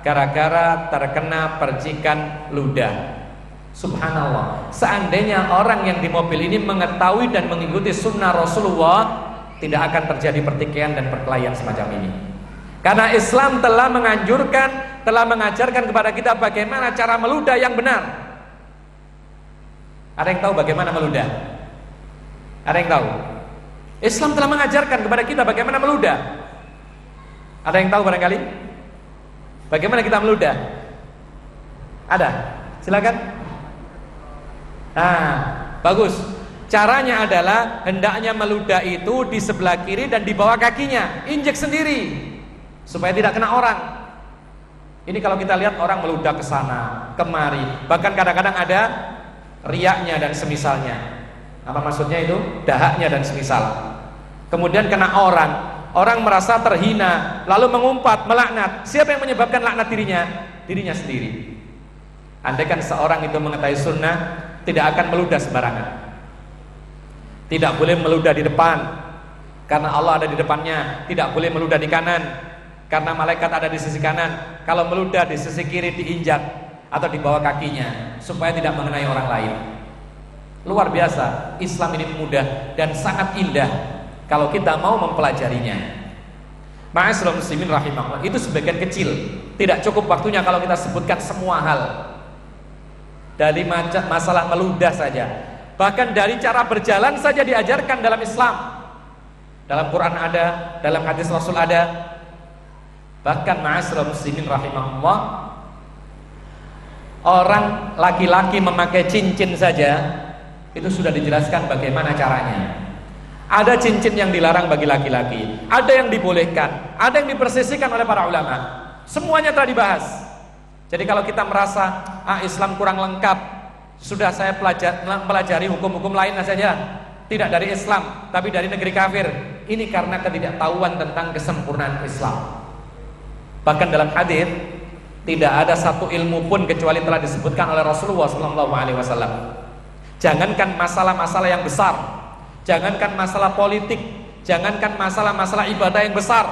Gara-gara terkena percikan ludah. Subhanallah. Seandainya orang yang di mobil ini mengetahui dan mengikuti sunnah Rasulullah, tidak akan terjadi pertikaian dan perkelahian semacam ini. Karena Islam telah menganjurkan, telah mengajarkan kepada kita bagaimana cara meludah yang benar. Ada yang tahu bagaimana meludah? Ada yang tahu? Islam telah mengajarkan kepada kita bagaimana meludah. Ada yang tahu barangkali? Bagaimana kita meludah? Ada? Silakan. Nah, bagus. Caranya adalah hendaknya meludah itu di sebelah kiri dan di bawah kakinya, injek sendiri supaya tidak kena orang. Ini kalau kita lihat orang meludah ke sana, kemari, bahkan kadang-kadang ada riaknya dan semisalnya. Apa maksudnya itu? Dahaknya dan semisal. Kemudian kena orang merasa terhina, lalu mengumpat, melaknat. Siapa yang menyebabkan laknat dirinya? Dirinya sendiri. Andaikan seorang itu mengetahui sunnah, tidak akan meludah sembarangan. Tidak boleh meludah di depan, karena Allah ada di depannya. Tidak boleh meludah di kanan, karena malaikat ada di sisi kanan. Kalau meludah di sisi kiri diinjak atau di bawah kakinya, supaya tidak mengenai orang lain. Luar biasa, Islam ini mudah dan sangat indah kalau kita mau mempelajarinya. Ma'asyiral muslimin rahimahullah, itu sebagian kecil. Tidak cukup waktunya kalau kita sebutkan semua hal. Dari masalah meludah saja. Bahkan dari cara berjalan saja diajarkan dalam Islam. Dalam Quran ada, dalam hadis Rasul ada. Bahkan ma'asyiral muslimin rahimahullah, orang laki-laki memakai cincin saja itu sudah dijelaskan bagaimana caranya. Ada cincin yang dilarang bagi laki-laki, ada yang dibolehkan, ada yang dipersisikan oleh para ulama. Semuanya telah dibahas. Jadi kalau kita merasa Islam kurang lengkap, sudah saya pelajari hukum-hukum lain saja, tidak dari Islam tapi dari negeri kafir, ini karena ketidaktahuan tentang kesempurnaan Islam. Bahkan dalam hadis tidak ada satu ilmu pun kecuali telah disebutkan oleh Rasulullah SAW. Jangankan masalah-masalah yang besar, jangankan masalah politik, jangankan masalah-masalah ibadah yang besar,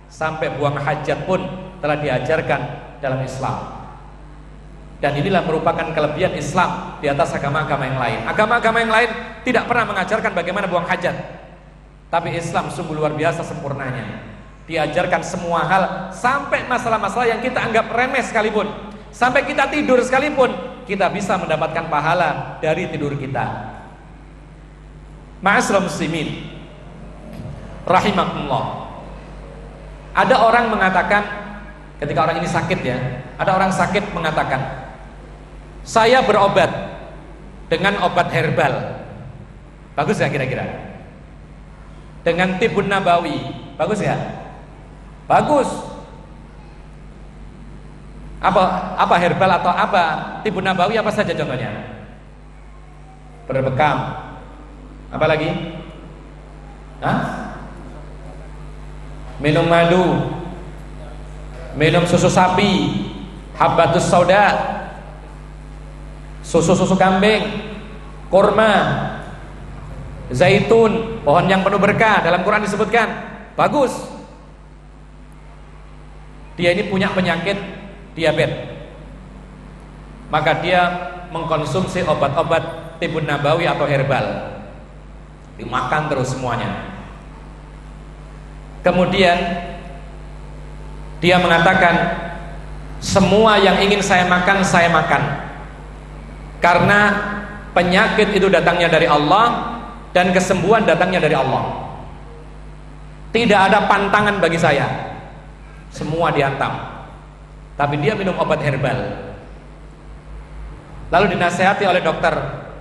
sampai buang hajat pun telah diajarkan dalam Islam. Dan inilah merupakan kelebihan Islam di atas agama-agama yang lain. Agama-agama yang lain tidak pernah mengajarkan bagaimana buang hajat, tapi Islam sungguh luar biasa sempurnanya. Diajarkan semua hal, sampai masalah-masalah yang kita anggap remeh sekalipun, sampai kita tidur sekalipun, kita bisa mendapatkan pahala dari tidur kita. Ma'asyiral muslimin rahimakumullah, ada orang mengatakan, ketika orang ini sakit ya, ada orang sakit mengatakan, saya berobat dengan obat herbal. Bagus ya kira-kira? Dengan Tibun Nabawi, bagus ya? Bagus. Apa herbal atau apa Tibun Nabawi, apa saja contohnya? Berbekam. Apa lagi? Hah? Minum madu, minum susu sapi, habbatus sauda, susu kambing, kurma, zaitun, pohon yang penuh berkah, dalam Quran disebutkan. Bagus. Dia ini punya penyakit diabetes, maka dia mengkonsumsi obat-obat Tibun Nabawi atau herbal, dimakan terus semuanya. Kemudian dia mengatakan, semua yang ingin saya makan, karena penyakit itu datangnya dari Allah dan kesembuhan datangnya dari Allah. Tidak ada pantangan bagi saya, semua dihantam. Tapi dia minum obat herbal. Lalu dinasihati oleh dokter,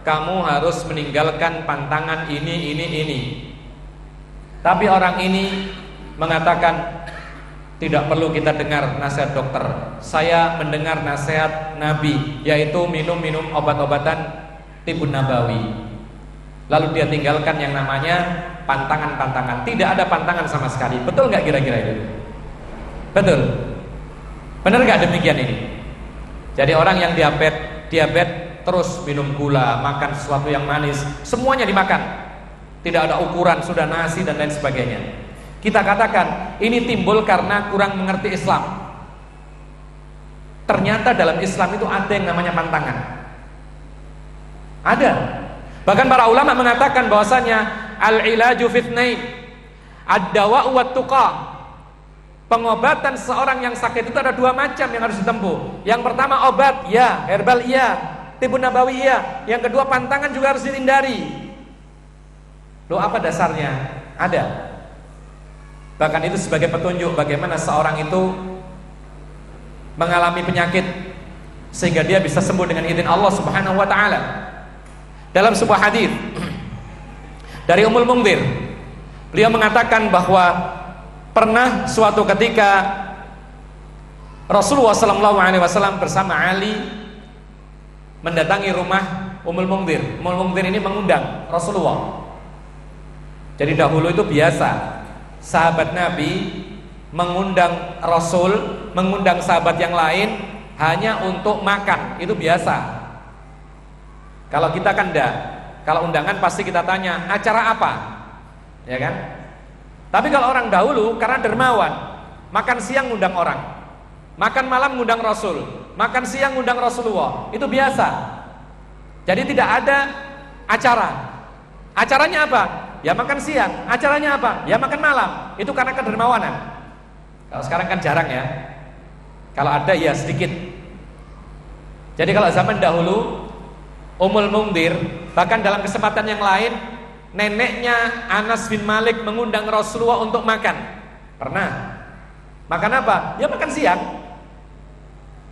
kamu harus meninggalkan pantangan ini. Tapi orang ini mengatakan, tidak perlu kita dengar nasihat dokter, saya mendengar nasihat Nabi, yaitu minum obat-obatan Tibun Nabawi. Lalu dia tinggalkan yang namanya pantangan-pantangan. Tidak ada pantangan sama sekali. Betul nggak kira-kira itu? Betul. Benar nggak demikian ini? Jadi orang yang diabetes terus minum gula, makan sesuatu yang manis, semuanya dimakan. Tidak ada ukuran, sudah nasi dan lain sebagainya. Kita katakan ini timbul karena kurang mengerti Islam. Ternyata dalam Islam itu ada yang namanya pantangan. Ada. Bahkan para ulama mengatakan bahwasanya al-ilaju fitnain, ad-dawa'u wat-tuqa. Pengobatan seorang yang sakit itu ada dua macam yang harus ditempuh. Yang pertama obat, ya, herbal iya, Tibun Nabawi iya. Yang kedua pantangan juga harus dihindari. Loh, apa dasarnya? Ada. Bahkan itu sebagai petunjuk bagaimana seorang itu mengalami penyakit sehingga dia bisa sembuh dengan izin Allah Subhanahu wa taala. Dalam sebuah hadis dari Ummul Mungdir. Beliau mengatakan bahwa pernah suatu ketika Rasulullah SAW bersama Ali mendatangi rumah Ummul Mungdir. Ummul Mungdir ini mengundang Rasulullah. Jadi dahulu itu biasa sahabat Nabi mengundang Rasul, mengundang sahabat yang lain hanya untuk makan, itu biasa. Kalau kita kan enggak. Kalau undangan pasti kita tanya, acara apa? Ya kan? Tapi kalau orang dahulu karena dermawan, makan siang ngundang orang, makan malam ngundang Rasul, makan siang ngundang Rasulullah, itu biasa. Jadi tidak ada acara. Acaranya apa? Ya makan siang. Acaranya apa? Ya makan malam. Itu karena kedermawanan. Kalau sekarang kan jarang ya. Kalau ada ya sedikit. Jadi kalau zaman dahulu Ummul Mungdir, bahkan dalam kesempatan yang lain, neneknya Anas bin Malik mengundang Rasulullah untuk makan. Pernah. Makan apa? Ya makan siang.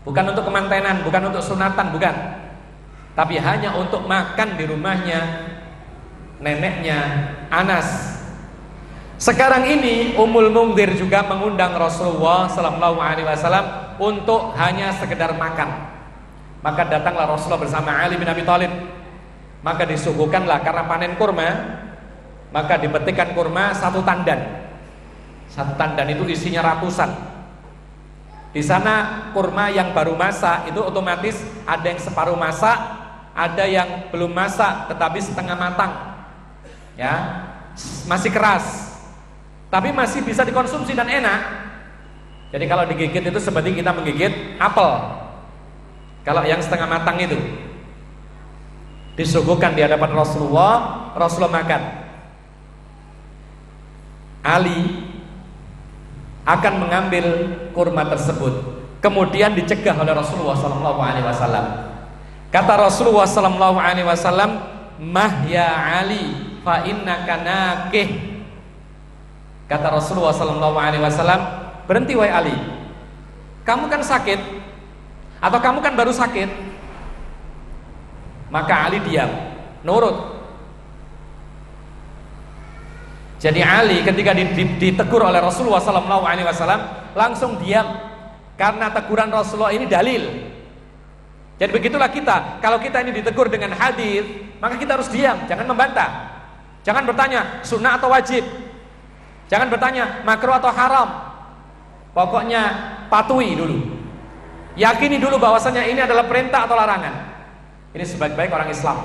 Bukan untuk kemantenan, bukan untuk sunatan, bukan. Tapi hanya untuk makan di rumahnya neneknya Anas. Sekarang ini Ummul Mungdir juga mengundang Rasulullah SAW untuk hanya sekedar makan. Maka datanglah Rasulullah bersama Ali bin Abi Thalib. Maka disuguhkanlah karena panen kurma, maka dipetikkan kurma satu tandan. Satu tandan itu isinya ratusan. Di sana kurma yang baru masak itu otomatis ada yang separuh masak, ada yang belum masak tetapi setengah matang. Ya, masih keras. Tapi masih bisa dikonsumsi dan enak. Jadi kalau digigit itu seperti kita menggigit apel. Kalau yang setengah matang itu disuguhkan di hadapan Rasulullah, Rasulullah makan. Ali akan mengambil kurma tersebut, kemudian dicegah oleh Rasulullah SAW. Kata Rasulullah SAW, "Mah ya Ali, fa innaka nakih." Kata Rasulullah SAW, "Berhenti wahai Ali, kamu kan sakit, atau kamu kan baru sakit." Maka Ali diam, nurut. Jadi Ali ketika ditegur oleh Rasulullah SAW langsung diam, karena teguran Rasulullah ini dalil. Jadi begitulah kita, kalau kita ini ditegur dengan hadis, maka kita harus diam, jangan membantah, jangan bertanya sunnah atau wajib, jangan bertanya makruh atau haram. Pokoknya patuhi dulu, yakini dulu bahwasanya ini adalah perintah atau larangan. Ini sebaik-baik orang Islam.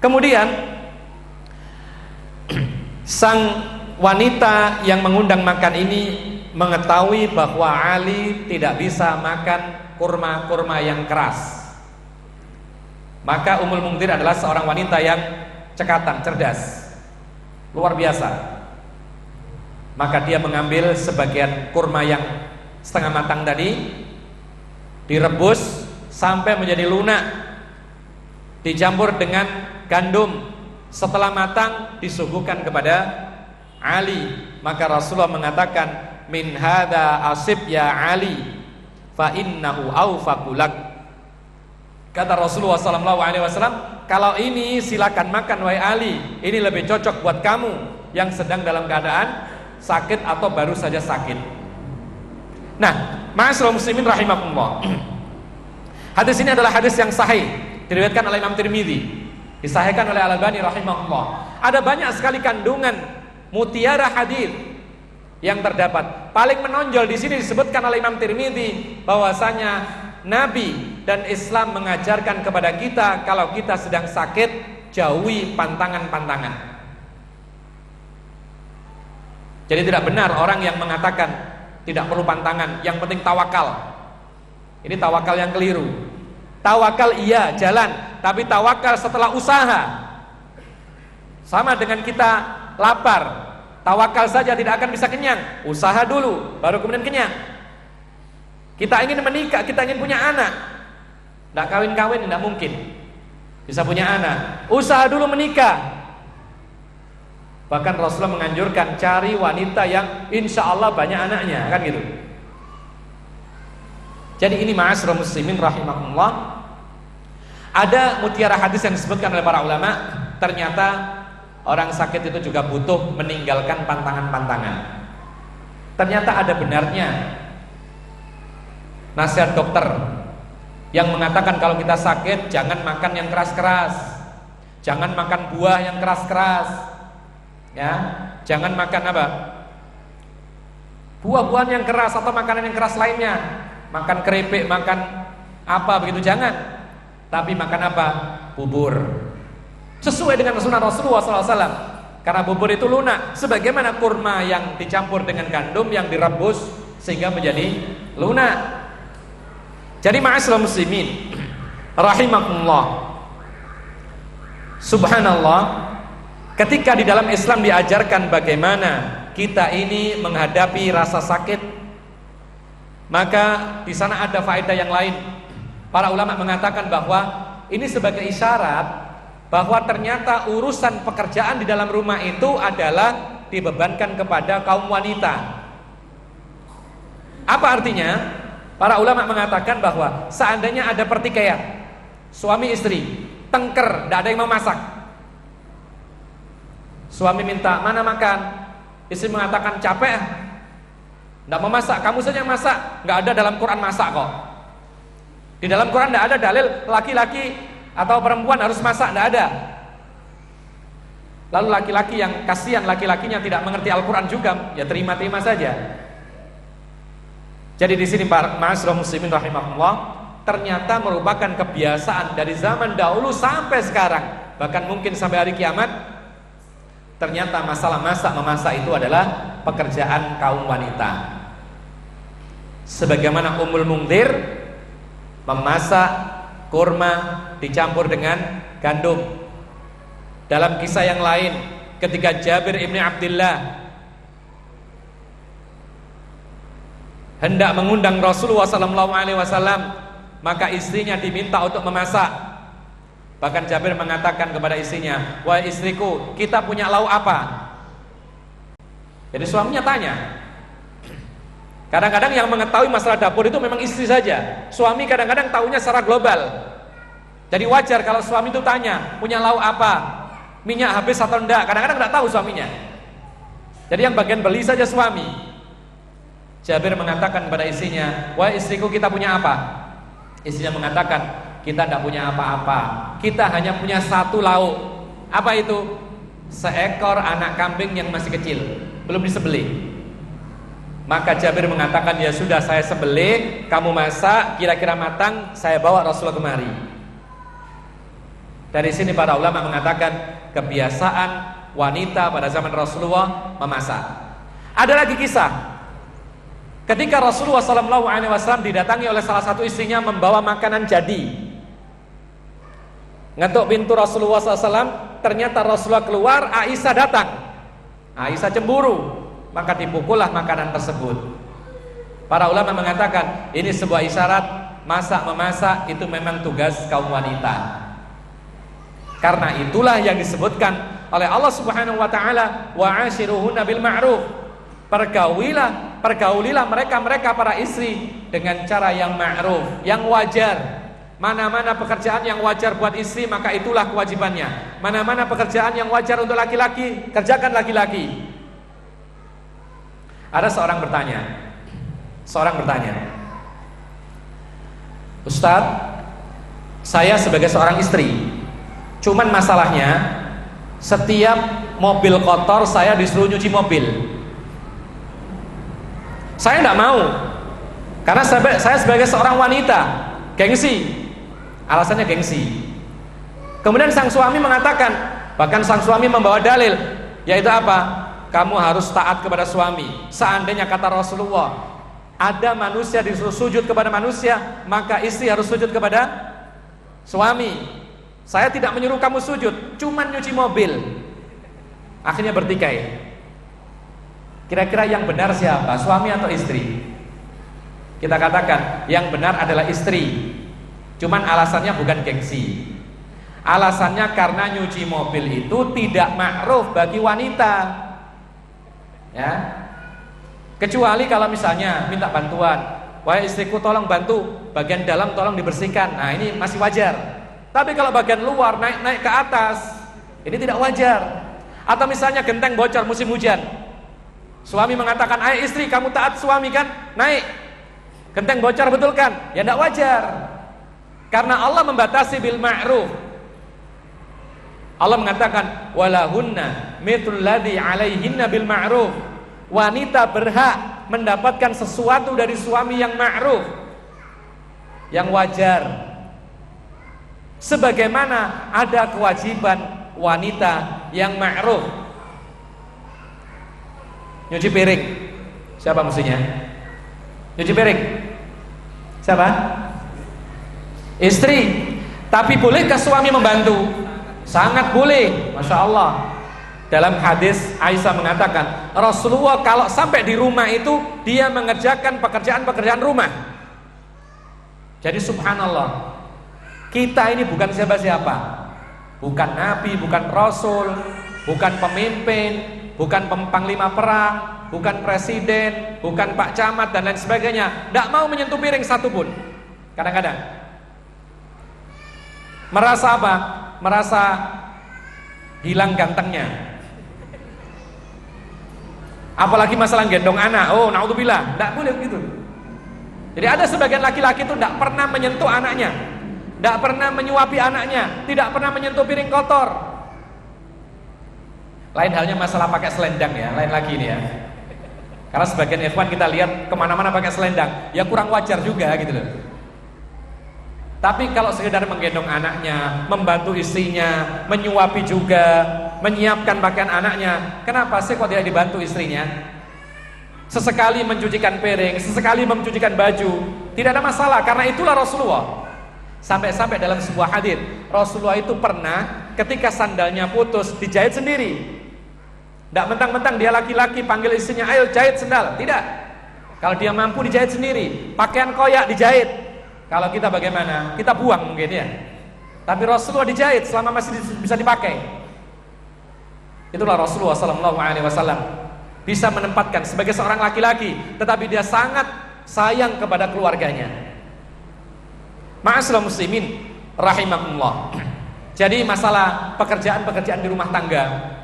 Kemudian sang wanita yang mengundang makan ini mengetahui bahwa Ali tidak bisa makan kurma-kurma yang keras. Maka Ummul Mungdir adalah seorang wanita yang cekatan, cerdas, luar biasa. Maka dia mengambil sebagian kurma yang setengah matang tadi, direbus sampai menjadi lunak, dicampur dengan gandum. Setelah matang disuguhkan kepada Ali. Maka Rasulullah mengatakan, "Min hadza asib ya Ali, fa innahu awfaqulak." Kata Rasulullah SAW, "Kalau ini silakan makan wahai Ali, ini lebih cocok buat kamu yang sedang dalam keadaan sakit atau baru saja sakit." Nah, ma'asyiral muslimin rahimakumullah. Hadis ini adalah hadis yang sahih, diriwayatkan oleh Imam Tirmidzi, disahihkan oleh Al-Albani rahimahullah. Ada banyak sekali kandungan mutiara hadis yang terdapat. Paling menonjol di sini disebutkan oleh Imam Tirmidzi bahwasanya Nabi dan Islam mengajarkan kepada kita kalau kita sedang sakit, jauhi pantangan-pantangan. Jadi tidak benar orang yang mengatakan tidak perlu pantangan, yang penting tawakal. Ini tawakal yang keliru. Tawakal iya jalan, tapi tawakal setelah usaha. Sama dengan kita lapar, tawakal saja tidak akan bisa kenyang. Usaha dulu, baru kemudian kenyang. Kita ingin menikah, kita ingin punya anak, tidak kawin-kawin tidak mungkin bisa punya anak. Usaha dulu menikah. Bahkan Rasulullah menganjurkan cari wanita yang insya Allah banyak anaknya, kan gitu. Jadi ini ma'asyiral muslimin rahimakumullah. Ada mutiara hadis yang disebutkan oleh para ulama. Ternyata orang sakit itu juga butuh meninggalkan pantangan-pantangan. Ternyata ada benarnya nasihat dokter yang mengatakan kalau kita sakit jangan makan yang keras-keras, jangan makan buah yang keras-keras, ya, jangan makan apa? Buah-buahan yang keras atau makanan yang keras lainnya, makan keripik, makan apa begitu jangan. Tapi makan apa? Bubur. Sesuai dengan sunnah Rasulullah SAW. Karena bubur itu lunak, sebagaimana kurma yang dicampur dengan gandum yang direbus sehingga menjadi lunak. Jadi ma'asyiral muslimin rahimakumullah, subhanallah, ketika di dalam Islam diajarkan bagaimana kita ini menghadapi rasa sakit, maka di sana ada faedah yang lain. Para ulama mengatakan bahwa ini sebagai isyarat bahwa ternyata urusan pekerjaan di dalam rumah itu adalah dibebankan kepada kaum wanita. Apa artinya? Para ulama mengatakan bahwa seandainya ada pertikaian suami istri, tengker, tidak ada yang mau masak, suami minta mana makan, istri mengatakan capek, tidak mau masak, kamu saja yang masak. Nggak ada dalam Quran masak kok. Di dalam Quran tidak ada dalil laki-laki atau perempuan harus masak, tidak ada. Lalu laki-laki yang kasihan, laki-lakinya tidak mengerti Al-Quran juga, ya terima-terima saja. Jadi di sini para ma'asyiral muslimin rahimahullah, ternyata merupakan kebiasaan dari zaman dahulu sampai sekarang, bahkan mungkin sampai hari kiamat. Ternyata masalah masak memasak itu adalah pekerjaan kaum wanita. Sebagaimana Ummul Mungdir memasak kurma dicampur dengan gandum. Dalam kisah yang lain, ketika Jabir ibni Abdullah hendak mengundang Rasulullah SAW, maka istrinya diminta untuk memasak. Bahkan Jabir mengatakan kepada istrinya, wahai istriku, kita punya lauk apa? Jadi suaminya tanya. Kadang-kadang yang mengetahui masalah dapur itu memang istri saja. Suami kadang-kadang tahunya secara global. Jadi wajar kalau suami itu tanya, punya lauk apa? Minyak habis atau enggak? Kadang-kadang enggak tahu suaminya. Jadi yang bagian beli saja suami. Jabir mengatakan kepada istrinya, wahai istriku, kita punya apa? Istrinya mengatakan, kita tidak punya apa-apa. Kita hanya punya satu lauk. Apa itu? Seekor anak kambing yang masih kecil, belum disembelih. Maka Jabir mengatakan, ya sudah, saya sembelih, kamu masak, kira-kira matang, saya bawa Rasulullah kemari. Dari sini para ulama mengatakan kebiasaan wanita pada zaman Rasulullah memasak. Ada lagi kisah ketika Rasulullah SAW didatangi oleh salah satu istrinya membawa makanan jadi. Ngetuk pintu Rasulullah SAW, ternyata Rasulullah keluar, Aisyah datang. Aisyah cemburu, maka dipukullah makanan tersebut. Para ulama mengatakan ini sebuah isyarat masak memasak itu memang tugas kaum wanita. Karena itulah yang disebutkan oleh Allah Subhanahu wa taala, wa ashiruhunna bil ma'ruf. Pergaulilah mereka para istri dengan cara yang ma'ruf, yang wajar. Mana-mana pekerjaan yang wajar buat istri, maka itulah kewajibannya. Mana-mana pekerjaan yang wajar untuk laki-laki, kerjakan laki-laki. Ada seorang bertanya, Ustadz, saya sebagai seorang istri, cuman masalahnya setiap mobil kotor saya disuruh nyuci mobil. Saya tidak mau, karena saya sebagai seorang wanita, gengsi. Alasannya gengsi. Kemudian sang suami mengatakan, bahkan sang suami membawa dalil, yaitu apa? Kamu harus taat kepada suami. Seandainya kata Rasulullah, ada manusia disuruh sujud kepada manusia, maka istri harus sujud kepada suami. Saya tidak menyuruh kamu sujud, cuman nyuci mobil. Akhirnya bertikai. Kira-kira yang benar siapa? Suami atau istri? Kita katakan yang benar adalah istri. Cuman alasannya bukan gengsi. Alasannya karena nyuci mobil itu tidak ma'ruf bagi wanita. Ya. Kecuali kalau misalnya minta bantuan, wahai istriku tolong bantu bagian dalam tolong dibersihkan. Nah, ini masih wajar. Tapi kalau bagian luar naik ke atas, ini tidak wajar. Atau misalnya genteng bocor musim hujan, suami mengatakan, ayo istri, kamu taat suami kan, naik. Genteng bocor betul kan? Ya tidak wajar, karena Allah membatasi bil ma'ruf. Allah mengatakan, walahunna mithlul ladzi 'alaihinna bil ma'ruf. Wanita berhak mendapatkan sesuatu dari suami yang ma'ruf, yang wajar. Sebagaimana ada kewajiban wanita yang ma'ruf. Nyuci piring, siapa mestinya? Nyuci piring, siapa? Istri. Tapi bolehkah suami membantu? Sangat boleh, Masya Allah. Dalam hadis Aisyah mengatakan, Rasulullah kalau sampai di rumah itu dia mengerjakan pekerjaan-pekerjaan rumah. Jadi subhanallah, kita ini bukan siapa-siapa, bukan nabi, bukan rasul, bukan pemimpin, bukan panglima perang, bukan presiden, bukan pak camat dan lain sebagainya. Tidak mau menyentuh piring satupun. Kadang-kadang merasa apa? Merasa hilang gantengnya. Apalagi masalah gendong anak, oh naudzubillah, tidak boleh begitu. Jadi ada sebagian laki-laki itu tidak pernah menyentuh anaknya, tidak pernah menyuapi anaknya, tidak pernah menyentuh piring kotor. Lain halnya masalah pakai selendang ya, lain lagi ini ya. Karena sebagian ikhwan kita lihat kemana-mana pakai selendang, ya kurang wajar juga gitu loh. Tapi kalau sekedar menggendong anaknya, membantu istrinya, menyuapi juga, menyiapkan pakaian anaknya, kenapa sih kok tidak dibantu istrinya? Sesekali mencucikan piring, sesekali mencucikan baju, tidak ada masalah, karena itulah Rasulullah. Sampai-sampai dalam sebuah hadis, Rasulullah itu pernah ketika sandalnya putus dijahit sendiri. Tidak mentang-mentang dia laki-laki panggil istrinya, ayo jahit sandal, tidak. Kalau dia mampu dijahit sendiri, pakaian koyak dijahit. Kalau kita bagaimana? Kita buang mungkin ya. Tapi Rasulullah dijahit selama masih bisa dipakai. Itulah Rasulullah SAW, bisa menempatkan sebagai seorang laki-laki, tetapi dia sangat sayang kepada keluarganya. Ma'asyiral muslimin rahimakumullah. Jadi masalah pekerjaan-pekerjaan di rumah tangga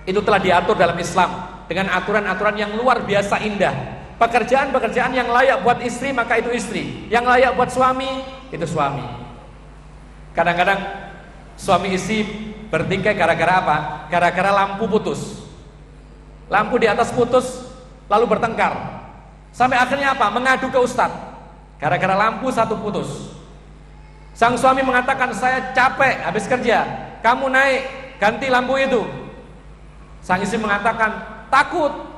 itu telah diatur dalam Islam dengan aturan-aturan yang luar biasa indah. Pekerjaan-pekerjaan yang layak buat istri maka itu istri, yang layak buat suami itu suami. Kadang-kadang suami istri bertikai gara-gara apa? Gara-gara lampu putus. Lampu di atas putus, lalu bertengkar. Sampai akhirnya apa? Mengadu ke ustadz. Gara-gara lampu satu putus. Sang suami mengatakan, saya capek habis kerja, kamu naik ganti lampu itu. Sang istri mengatakan, takut.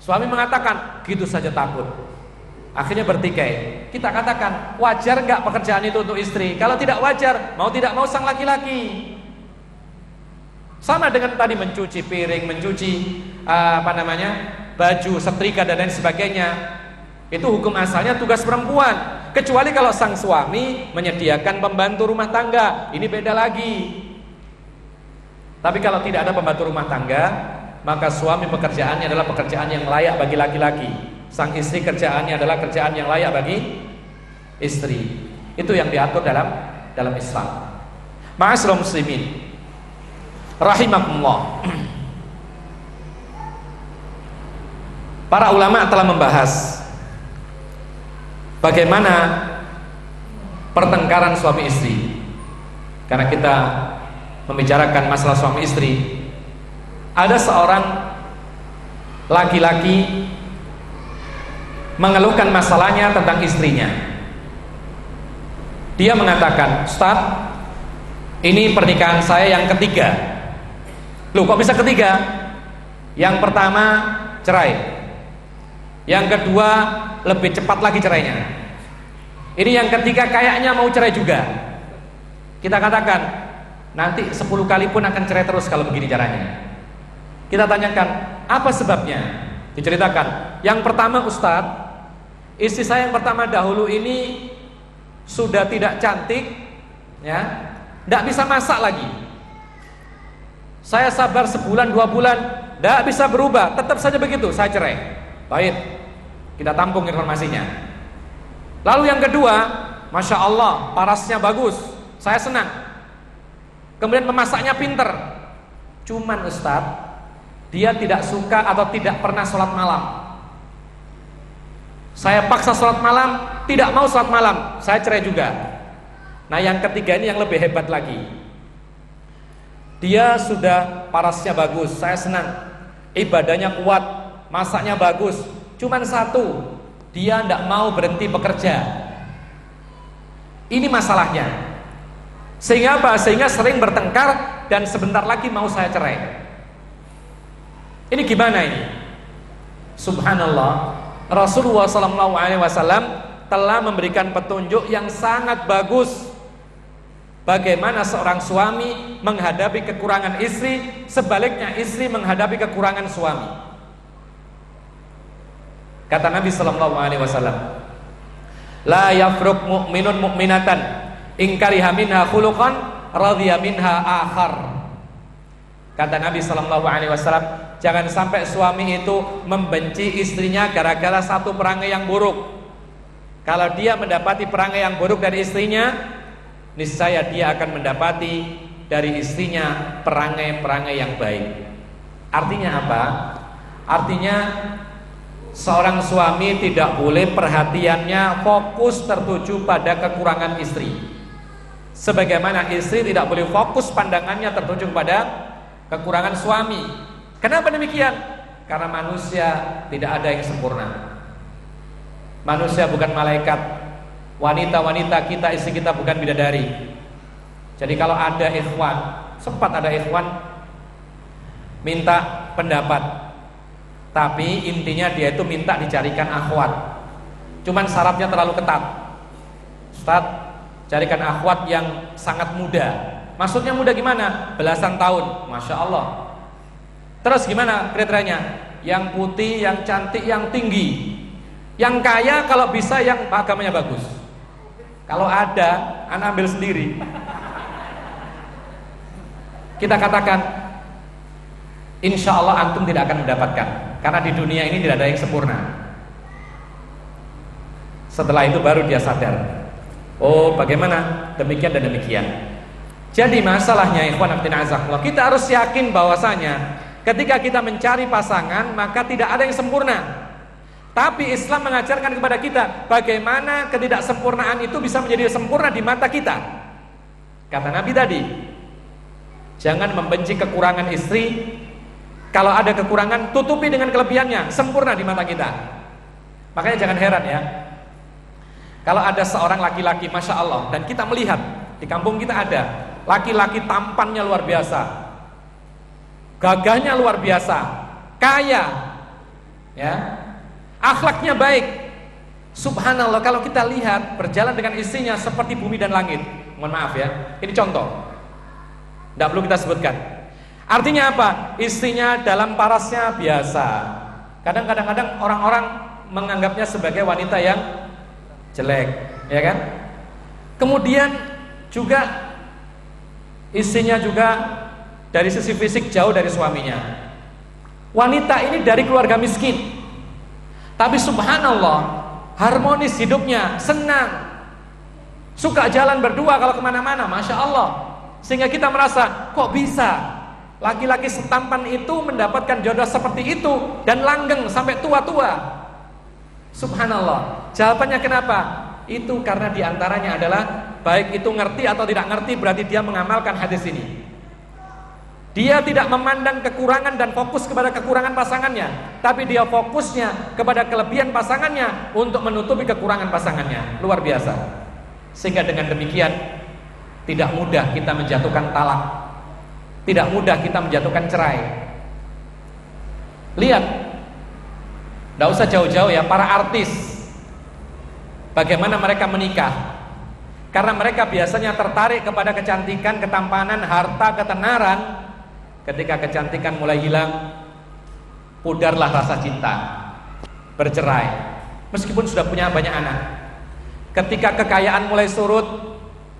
Suami mengatakan, gitu saja takut. Akhirnya bertikai. Kita katakan, wajar nggak pekerjaan itu untuk istri? Kalau tidak wajar, mau tidak mau sang laki-laki. Sama dengan tadi mencuci piring, mencuci baju, setrika dan lain sebagainya. Itu hukum asalnya tugas perempuan. Kecuali kalau sang suami menyediakan pembantu rumah tangga, ini beda lagi. Tapi kalau tidak ada pembantu rumah tangga, maka suami pekerjaannya adalah pekerjaan yang layak bagi laki-laki. Sang istri kerjaannya adalah kerjaan yang layak bagi istri. Itu yang diatur dalam Islam. Ma'asyiral muslimin rahimakumullah. Para ulama telah membahas bagaimana pertengkaran suami istri. Karena kita membicarakan masalah suami istri, ada seorang laki-laki mengeluhkan masalahnya tentang istrinya. Dia mengatakan, Ustaz, ini pernikahan saya yang ketiga. Loh, kok bisa ketiga? Yang pertama cerai, yang kedua lebih cepat lagi cerainya, ini yang ketiga kayaknya mau cerai juga. Kita katakan, nanti 10 kali pun akan cerai terus kalau begini caranya. Kita tanyakan, apa sebabnya? Diceritakan, yang pertama, Ustadz, istri saya yang pertama dahulu ini sudah tidak cantik, ya, tidak bisa masak lagi. Saya sabar sebulan 2 bulan, tidak bisa berubah, tetap saja begitu, saya cerai. Baik, kita tampung informasinya. Lalu yang kedua, Masya Allah, parasnya bagus, saya senang. Kemudian memasaknya pinter, Cuman Ustadz, dia tidak suka atau tidak pernah sholat malam. Saya paksa sholat malam, tidak mau sholat malam, saya cerai juga. Nah yang ketiga ini yang lebih hebat lagi. Dia sudah parasnya bagus, saya senang, ibadahnya kuat, masaknya bagus. Cuman satu, dia tidak mau berhenti bekerja. Ini masalahnya. Sehingga apa? Sehingga sering bertengkar dan sebentar lagi mau saya cerai. Ini gimana ini? Subhanallah, Rasulullah SAW telah memberikan petunjuk yang sangat bagus bagaimana seorang suami menghadapi kekurangan istri, sebaliknya istri menghadapi kekurangan suami. Kata Nabi SAW, la yafruq mu'minun mu'minatan in kariha minha khuluqan radhiya minha akhar. Kata Nabi SAW, jangan sampai suami itu membenci istrinya gara-gara satu perangai yang buruk. Kalau dia mendapati perangai yang buruk dari istrinya, niscaya dia akan mendapati dari istrinya perangai-perangai yang baik. Artinya apa? Artinya seorang suami tidak boleh perhatiannya fokus tertuju pada kekurangan istri, sebagaimana istri tidak boleh fokus pandangannya tertuju pada kekurangan suami. Kenapa demikian? Karena manusia tidak ada yang sempurna. Manusia bukan malaikat. Wanita-wanita kita, istri kita bukan bidadari. Jadi kalau ada ikhwan, sempat ada ikhwan minta pendapat, tapi intinya dia itu minta dicarikan akhwat. Cuman syaratnya terlalu ketat. Ustaz, carikan akhwat yang sangat muda. Maksudnya muda gimana? Belasan tahun, Masya Allah. Terus gimana kriterianya? Yang putih, yang cantik, yang tinggi, yang kaya, kalau bisa yang agamanya bagus. Kalau ada, anak ambil sendiri. Kita katakan, insya Allah antum tidak akan mendapatkan, karena di dunia ini tidak ada yang sempurna. Setelah itu baru dia sadar, oh bagaimana? Demikian dan demikian. Jadi masalahnya ikhwan fillah azakumullah, kita harus yakin bahwasanya ketika kita mencari pasangan maka tidak ada yang sempurna. Tapi Islam mengajarkan kepada kita bagaimana ketidaksempurnaan itu bisa menjadi sempurna di mata kita. Kata Nabi tadi, jangan membenci kekurangan istri. Kalau ada kekurangan, tutupi dengan kelebihannya, sempurna di mata kita. Makanya jangan heran ya, kalau ada seorang laki-laki Masya Allah, dan kita melihat di kampung kita ada laki-laki tampannya luar biasa, gagahnya luar biasa, kaya, ya, akhlaknya baik. Subhanallah, kalau kita lihat berjalan dengan istrinya seperti bumi dan langit. Mohon maaf ya, ini contoh, tidak perlu kita sebutkan. Artinya apa? Istrinya dalam parasnya biasa. Kadang-kadang orang-orang menganggapnya sebagai wanita yang jelek, ya kan? Kemudian juga istrinya juga dari sisi fisik jauh dari suaminya. Wanita ini dari keluarga miskin, tapi subhanallah harmonis hidupnya, senang, suka jalan berdua kalau kemana-mana, Masya Allah. Sehingga kita merasa, kok bisa laki-laki setampan itu mendapatkan jodoh seperti itu dan langgeng sampai tua-tua. Subhanallah. Jawabannya kenapa? Itu karena diantaranya adalah, baik itu ngerti atau tidak ngerti, berarti dia mengamalkan hadis ini. Dia tidak memandang kekurangan dan fokus kepada kekurangan pasangannya, tapi dia fokusnya kepada kelebihan pasangannya untuk menutupi kekurangan pasangannya. Luar biasa. Sehingga dengan demikian tidak mudah kita menjatuhkan talak, tidak mudah kita menjatuhkan cerai. Lihat, tidak usah jauh-jauh ya, para artis, bagaimana mereka menikah. Karena mereka biasanya tertarik kepada kecantikan, ketampanan, harta, ketenaran. Ketika kecantikan mulai hilang, pudarlah rasa cinta, bercerai, meskipun sudah punya banyak anak. Ketika kekayaan mulai surut,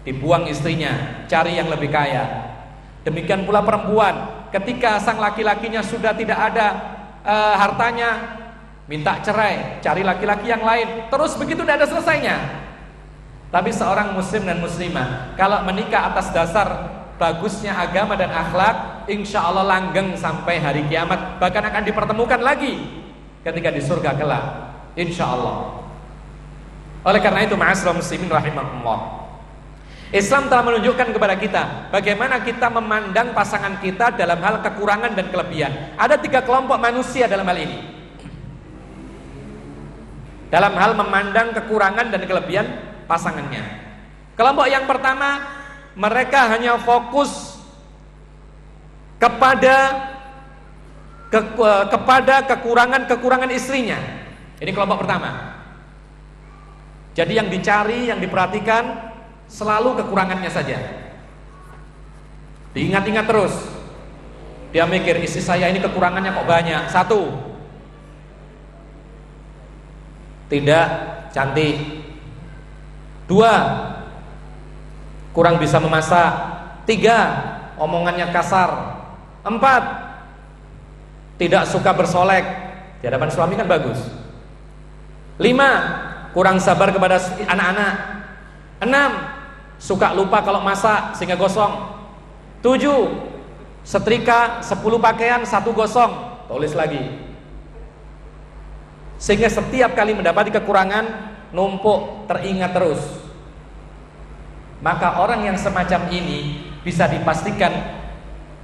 dibuang istrinya, cari yang lebih kaya. Demikian pula perempuan, ketika sang laki-lakinya sudah tidak ada hartanya, minta cerai, cari laki-laki yang lain. Terus begitu tidak ada selesainya. Tapi seorang muslim dan muslimah kalau menikah atas dasar bagusnya agama dan akhlak, insya Allah langgeng sampai hari kiamat, bahkan akan dipertemukan lagi ketika di surga kelak, insya Allah. Oleh karena itu, ma'asyiral muslimin rahimakumullah, Islam telah menunjukkan kepada kita bagaimana kita memandang pasangan kita dalam hal kekurangan dan kelebihan. Ada 3 kelompok manusia dalam hal ini, dalam hal memandang kekurangan dan kelebihan pasangannya. Kelompok yang pertama, mereka hanya fokus kepada kekurangan istrinya. Ini kelompok pertama. Jadi yang dicari, yang diperhatikan selalu kekurangannya saja. Diingat-ingat terus. Dia mikir, istri saya ini kekurangannya kok banyak. 1, tidak cantik. 2, kurang bisa memasak. 3, omongannya kasar. 4, tidak suka bersolek. Di hadapan suami kan bagus. 5, kurang sabar kepada anak-anak. 6, suka lupa kalau masak sehingga gosong. 7, setrika 10 pakaian 1 gosong, tulis lagi. Sehingga setiap kali mendapati kekurangan, numpuk, teringat terus. Maka orang yang semacam ini bisa dipastikan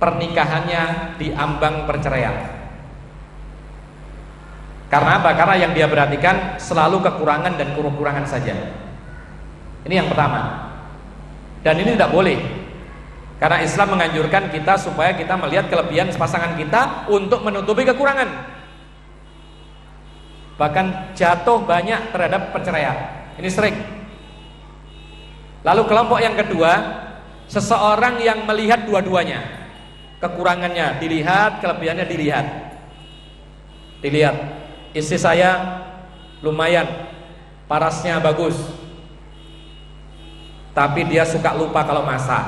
pernikahannya di ambang perceraian. Karena apa? Karena yang dia perhatikan selalu kekurangan dan kekurangan saja. Ini yang pertama. Dan ini tidak boleh. Karena Islam menganjurkan kita supaya kita melihat kelebihan pasangan kita untuk menutupi kekurangan. Bahkan jatuh banyak terhadap perceraian. Ini sering. Lalu kelompok yang kedua, seseorang yang melihat dua-duanya. Kekurangannya dilihat, kelebihannya dilihat. Dilihat, istri saya lumayan, parasnya bagus, tapi dia suka lupa kalau masak.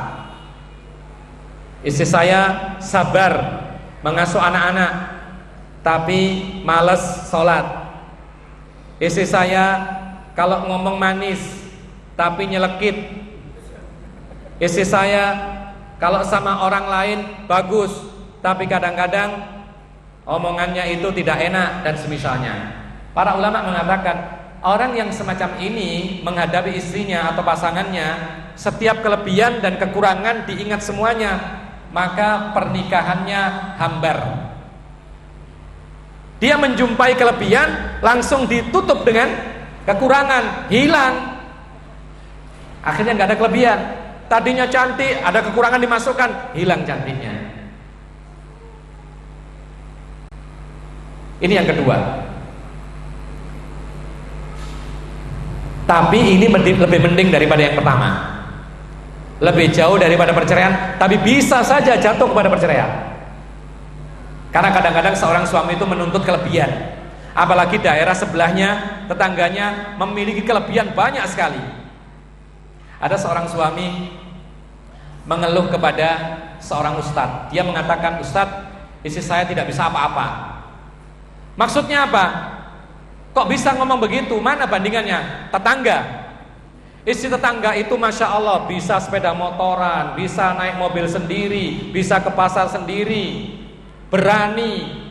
Istri saya sabar mengasuh anak-anak, tapi malas sholat. Istri saya kalau ngomong manis, tapi nyelekit. Istri saya kalau sama orang lain bagus, tapi kadang-kadang omongannya itu tidak enak dan semisalnya. Para ulama mengatakan orang yang semacam ini menghadapi istrinya atau pasangannya, setiap kelebihan dan kekurangan diingat semuanya, maka pernikahannya hambar. Dia menjumpai kelebihan langsung ditutup dengan kekurangan, hilang. Akhirnya nggak ada kelebihan. Tadinya cantik, ada kekurangan dimasukkan, hilang cantiknya. Ini yang kedua. Tapi ini lebih mending daripada yang pertama. Lebih jauh daripada perceraian, tapi bisa saja jatuh kepada perceraian. Karena kadang-kadang seorang suami itu menuntut kelebihan. Apalagi daerah sebelahnya, tetangganya memiliki kelebihan banyak sekali. Ada seorang suami mengeluh kepada seorang ustadz. Dia mengatakan, "Ustadz, istri saya tidak bisa apa-apa." Maksudnya apa? Kok bisa ngomong begitu? Mana bandingannya? Tetangga. Istri tetangga itu Masya Allah bisa sepeda motoran, bisa naik mobil sendiri, bisa ke pasar sendiri, berani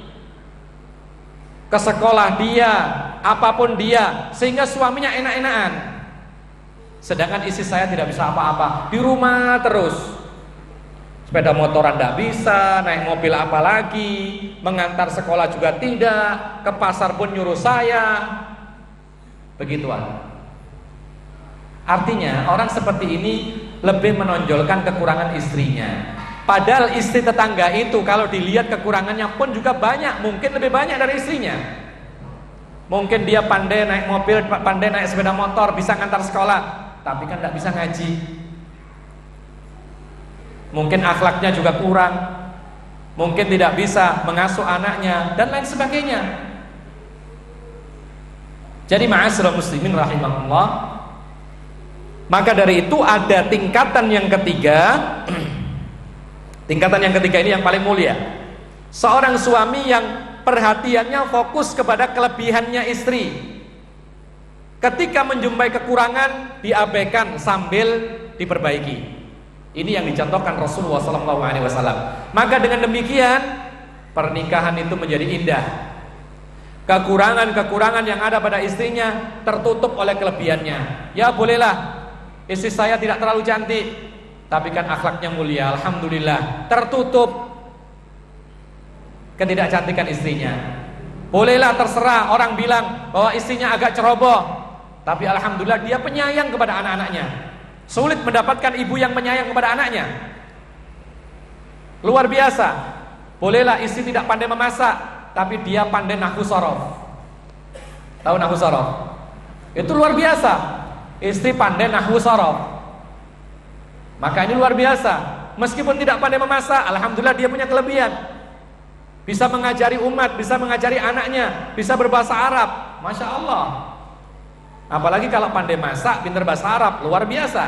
ke sekolah dia, apapun dia, sehingga suaminya enak-enakan. Sedangkan istri saya tidak bisa apa-apa, di rumah terus, sepeda motoran tidak bisa, naik mobil apalagi, mengantar sekolah juga tidak, ke pasar pun nyuruh saya. Begituan. Artinya orang seperti ini lebih menonjolkan kekurangan istrinya. Padahal istri tetangga itu kalau dilihat kekurangannya pun juga banyak, mungkin lebih banyak dari istrinya. Mungkin dia pandai naik mobil, pandai naik sepeda motor, bisa ngantar sekolah, tapi kan tidak bisa ngaji. Mungkin akhlaknya juga kurang, mungkin tidak bisa mengasuh anaknya dan lain sebagainya. Jadi ma'asyiral muslimin rahimahullah, maka dari itu ada tingkatan yang ketiga. Tingkatan yang ketiga ini yang paling mulia. Seorang suami yang perhatiannya fokus kepada kelebihannya istri. Ketika menjumpai kekurangan, diabaikan sambil diperbaiki. Ini yang dicontohkan Rasulullah SAW. Maka dengan demikian pernikahan itu menjadi indah. Kekurangan-kekurangan yang ada pada istrinya tertutup oleh kelebihannya. Ya bolehlah istri saya tidak terlalu cantik, tapi kan akhlaknya mulia, alhamdulillah, tertutup ketidakcantikan istrinya. Bolehlah terserah orang bilang bahwa istrinya agak ceroboh, tapi alhamdulillah dia penyayang kepada anak-anaknya. Sulit mendapatkan ibu yang penyayang kepada anaknya. Luar biasa. Bolehlah istri tidak pandai memasak, tapi dia pandai nahwu shorof. Tahu nahwu shorof? Itu luar biasa. Istri pandai nahwu shorof. Maka ini luar biasa. Meskipun tidak pandai memasak, alhamdulillah dia punya kelebihan. Bisa mengajari umat, bisa mengajari anaknya, bisa berbahasa Arab. Masya Allah. Apalagi kalau pandai masak, pintar bahasa Arab, luar biasa.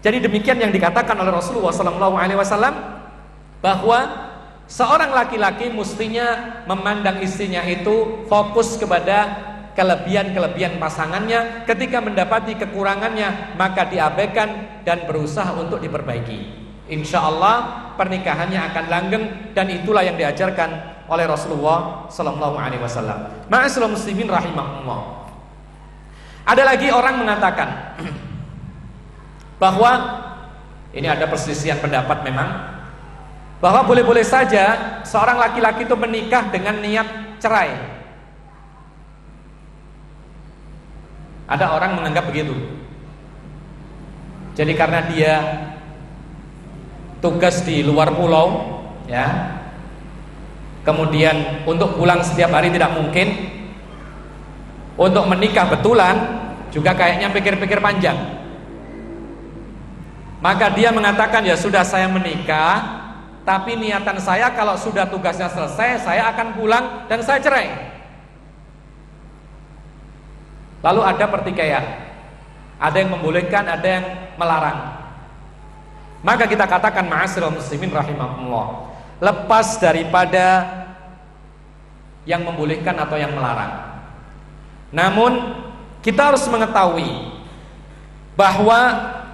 Jadi demikian yang dikatakan oleh Rasulullah SAW, bahwa seorang laki-laki mestinya memandang istrinya itu fokus kepada kelebihan-kelebihan pasangannya. Ketika mendapati kekurangannya, maka diabaikan dan berusaha untuk diperbaiki. Insya Allah pernikahannya akan langgeng, dan itulah yang diajarkan oleh Rasulullah SAW. Ma'asyiral muslimin rahimahullah. Ada lagi orang mengatakan bahwa ini ada perselisihan pendapat memang, bahwa boleh-boleh saja seorang laki-laki itu menikah dengan niat cerai. Ada orang menganggap begitu. Jadi karena dia tugas di luar pulau, ya, kemudian untuk pulang setiap hari tidak mungkin, untuk menikah betulan juga kayaknya pikir-pikir panjang. Maka dia mengatakan, ya sudah saya menikah, tapi niatan saya kalau sudah tugasnya selesai, saya akan pulang dan saya cerai. Lalu ada pertikaian, ada yang membolehkan, ada yang melarang. Maka kita katakan ma'asyiral muslimin rahimahullah, lepas daripada yang membolehkan atau yang melarang, namun kita harus mengetahui bahwa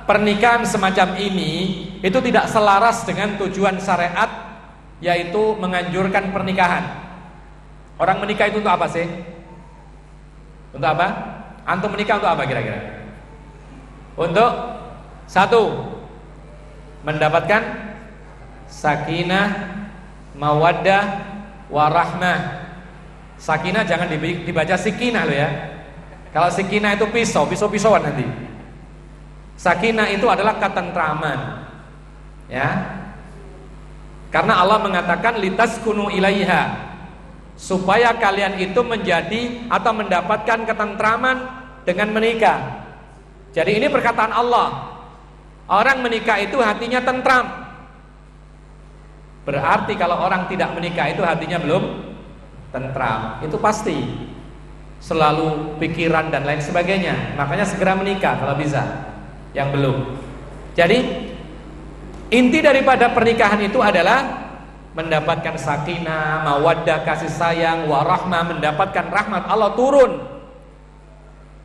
pernikahan semacam ini itu tidak selaras dengan tujuan syariat, yaitu menganjurkan pernikahan. Orang menikah itu untuk apa sih? Untuk apa? Antum menikah untuk apa kira-kira? Untuk satu, mendapatkan sakinah, mawaddah, warahmah. Sakinah jangan dibaca sikinah loh ya. Kalau sikinah itu pisau-pisauan nanti. Sakinah itu adalah ketentraman, ya. Karena Allah mengatakan litaskunu ilaiha, supaya kalian itu menjadi atau mendapatkan ketentraman dengan menikah. Jadi ini perkataan Allah. Orang menikah itu hatinya tentram. Berarti kalau orang tidak menikah itu hatinya belum tentram. Itu pasti. Selalu pikiran dan lain sebagainya. Makanya segera menikah kalau bisa. Yang belum. Jadi inti daripada pernikahan itu adalah mendapatkan sakinah, mawaddah, kasih sayang, warahmah, mendapatkan rahmat Allah turun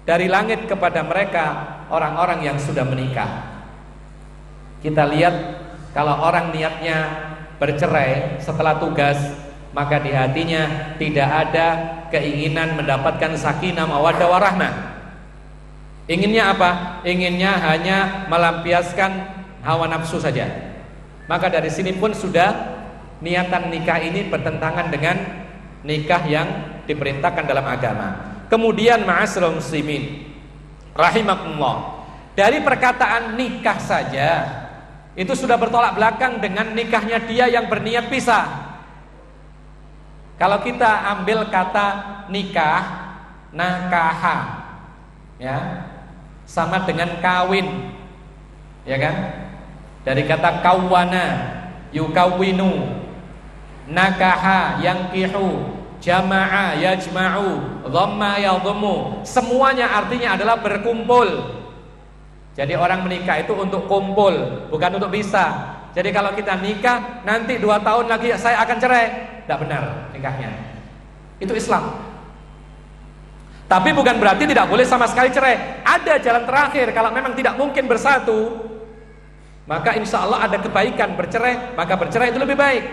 dari langit kepada mereka orang-orang yang sudah menikah. Kita lihat kalau orang niatnya bercerai setelah tugas, maka di hatinya tidak ada keinginan mendapatkan sakinah, mawaddah, warahmah. Inginnya apa? Inginnya hanya melampiaskan hawa nafsu saja. Maka dari sini pun sudah niatan nikah ini bertentangan dengan nikah yang diperintahkan dalam agama. Kemudian ma'asyiral muslimin rahimakumullah, dari perkataan nikah saja itu sudah bertolak belakang dengan nikahnya dia yang berniat pisah. Kalau kita ambil kata nikah, nakaha, ya, sama dengan kawin, ya kan? Dari kata kawana, yukawinu, nakaha, yankihu, jama'a, yajma'u, dhamma, yadhmu, semuanya artinya adalah berkumpul. Jadi orang menikah itu untuk kumpul, bukan untuk bisa. Jadi kalau kita nikah, nanti 2 tahun lagi saya akan cerai, tidak benar nikahnya. Itu Islam. Tapi bukan berarti tidak boleh sama sekali cerai. Ada jalan terakhir kalau memang tidak mungkin bersatu, maka insya Allah ada kebaikan. Bercerai, maka bercerai itu lebih baik.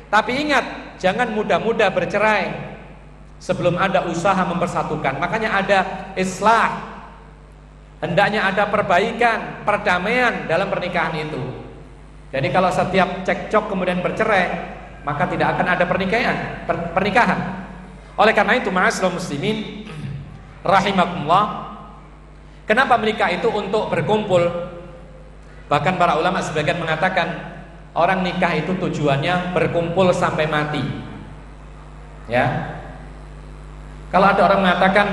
Tapi ingat, jangan mudah-mudah bercerai sebelum ada usaha mempersatukan. Makanya ada islah, hendaknya ada perbaikan, perdamaian dalam pernikahan itu. Jadi kalau setiap cekcok kemudian bercerai, maka tidak akan ada pernikahan. Oleh karena itu, ma'asyiral muslimin rahimakumullah, kenapa menikah itu untuk berkumpul? Bahkan para ulama sebagian mengatakan orang nikah itu tujuannya berkumpul sampai mati. Ya. Kalau ada orang mengatakan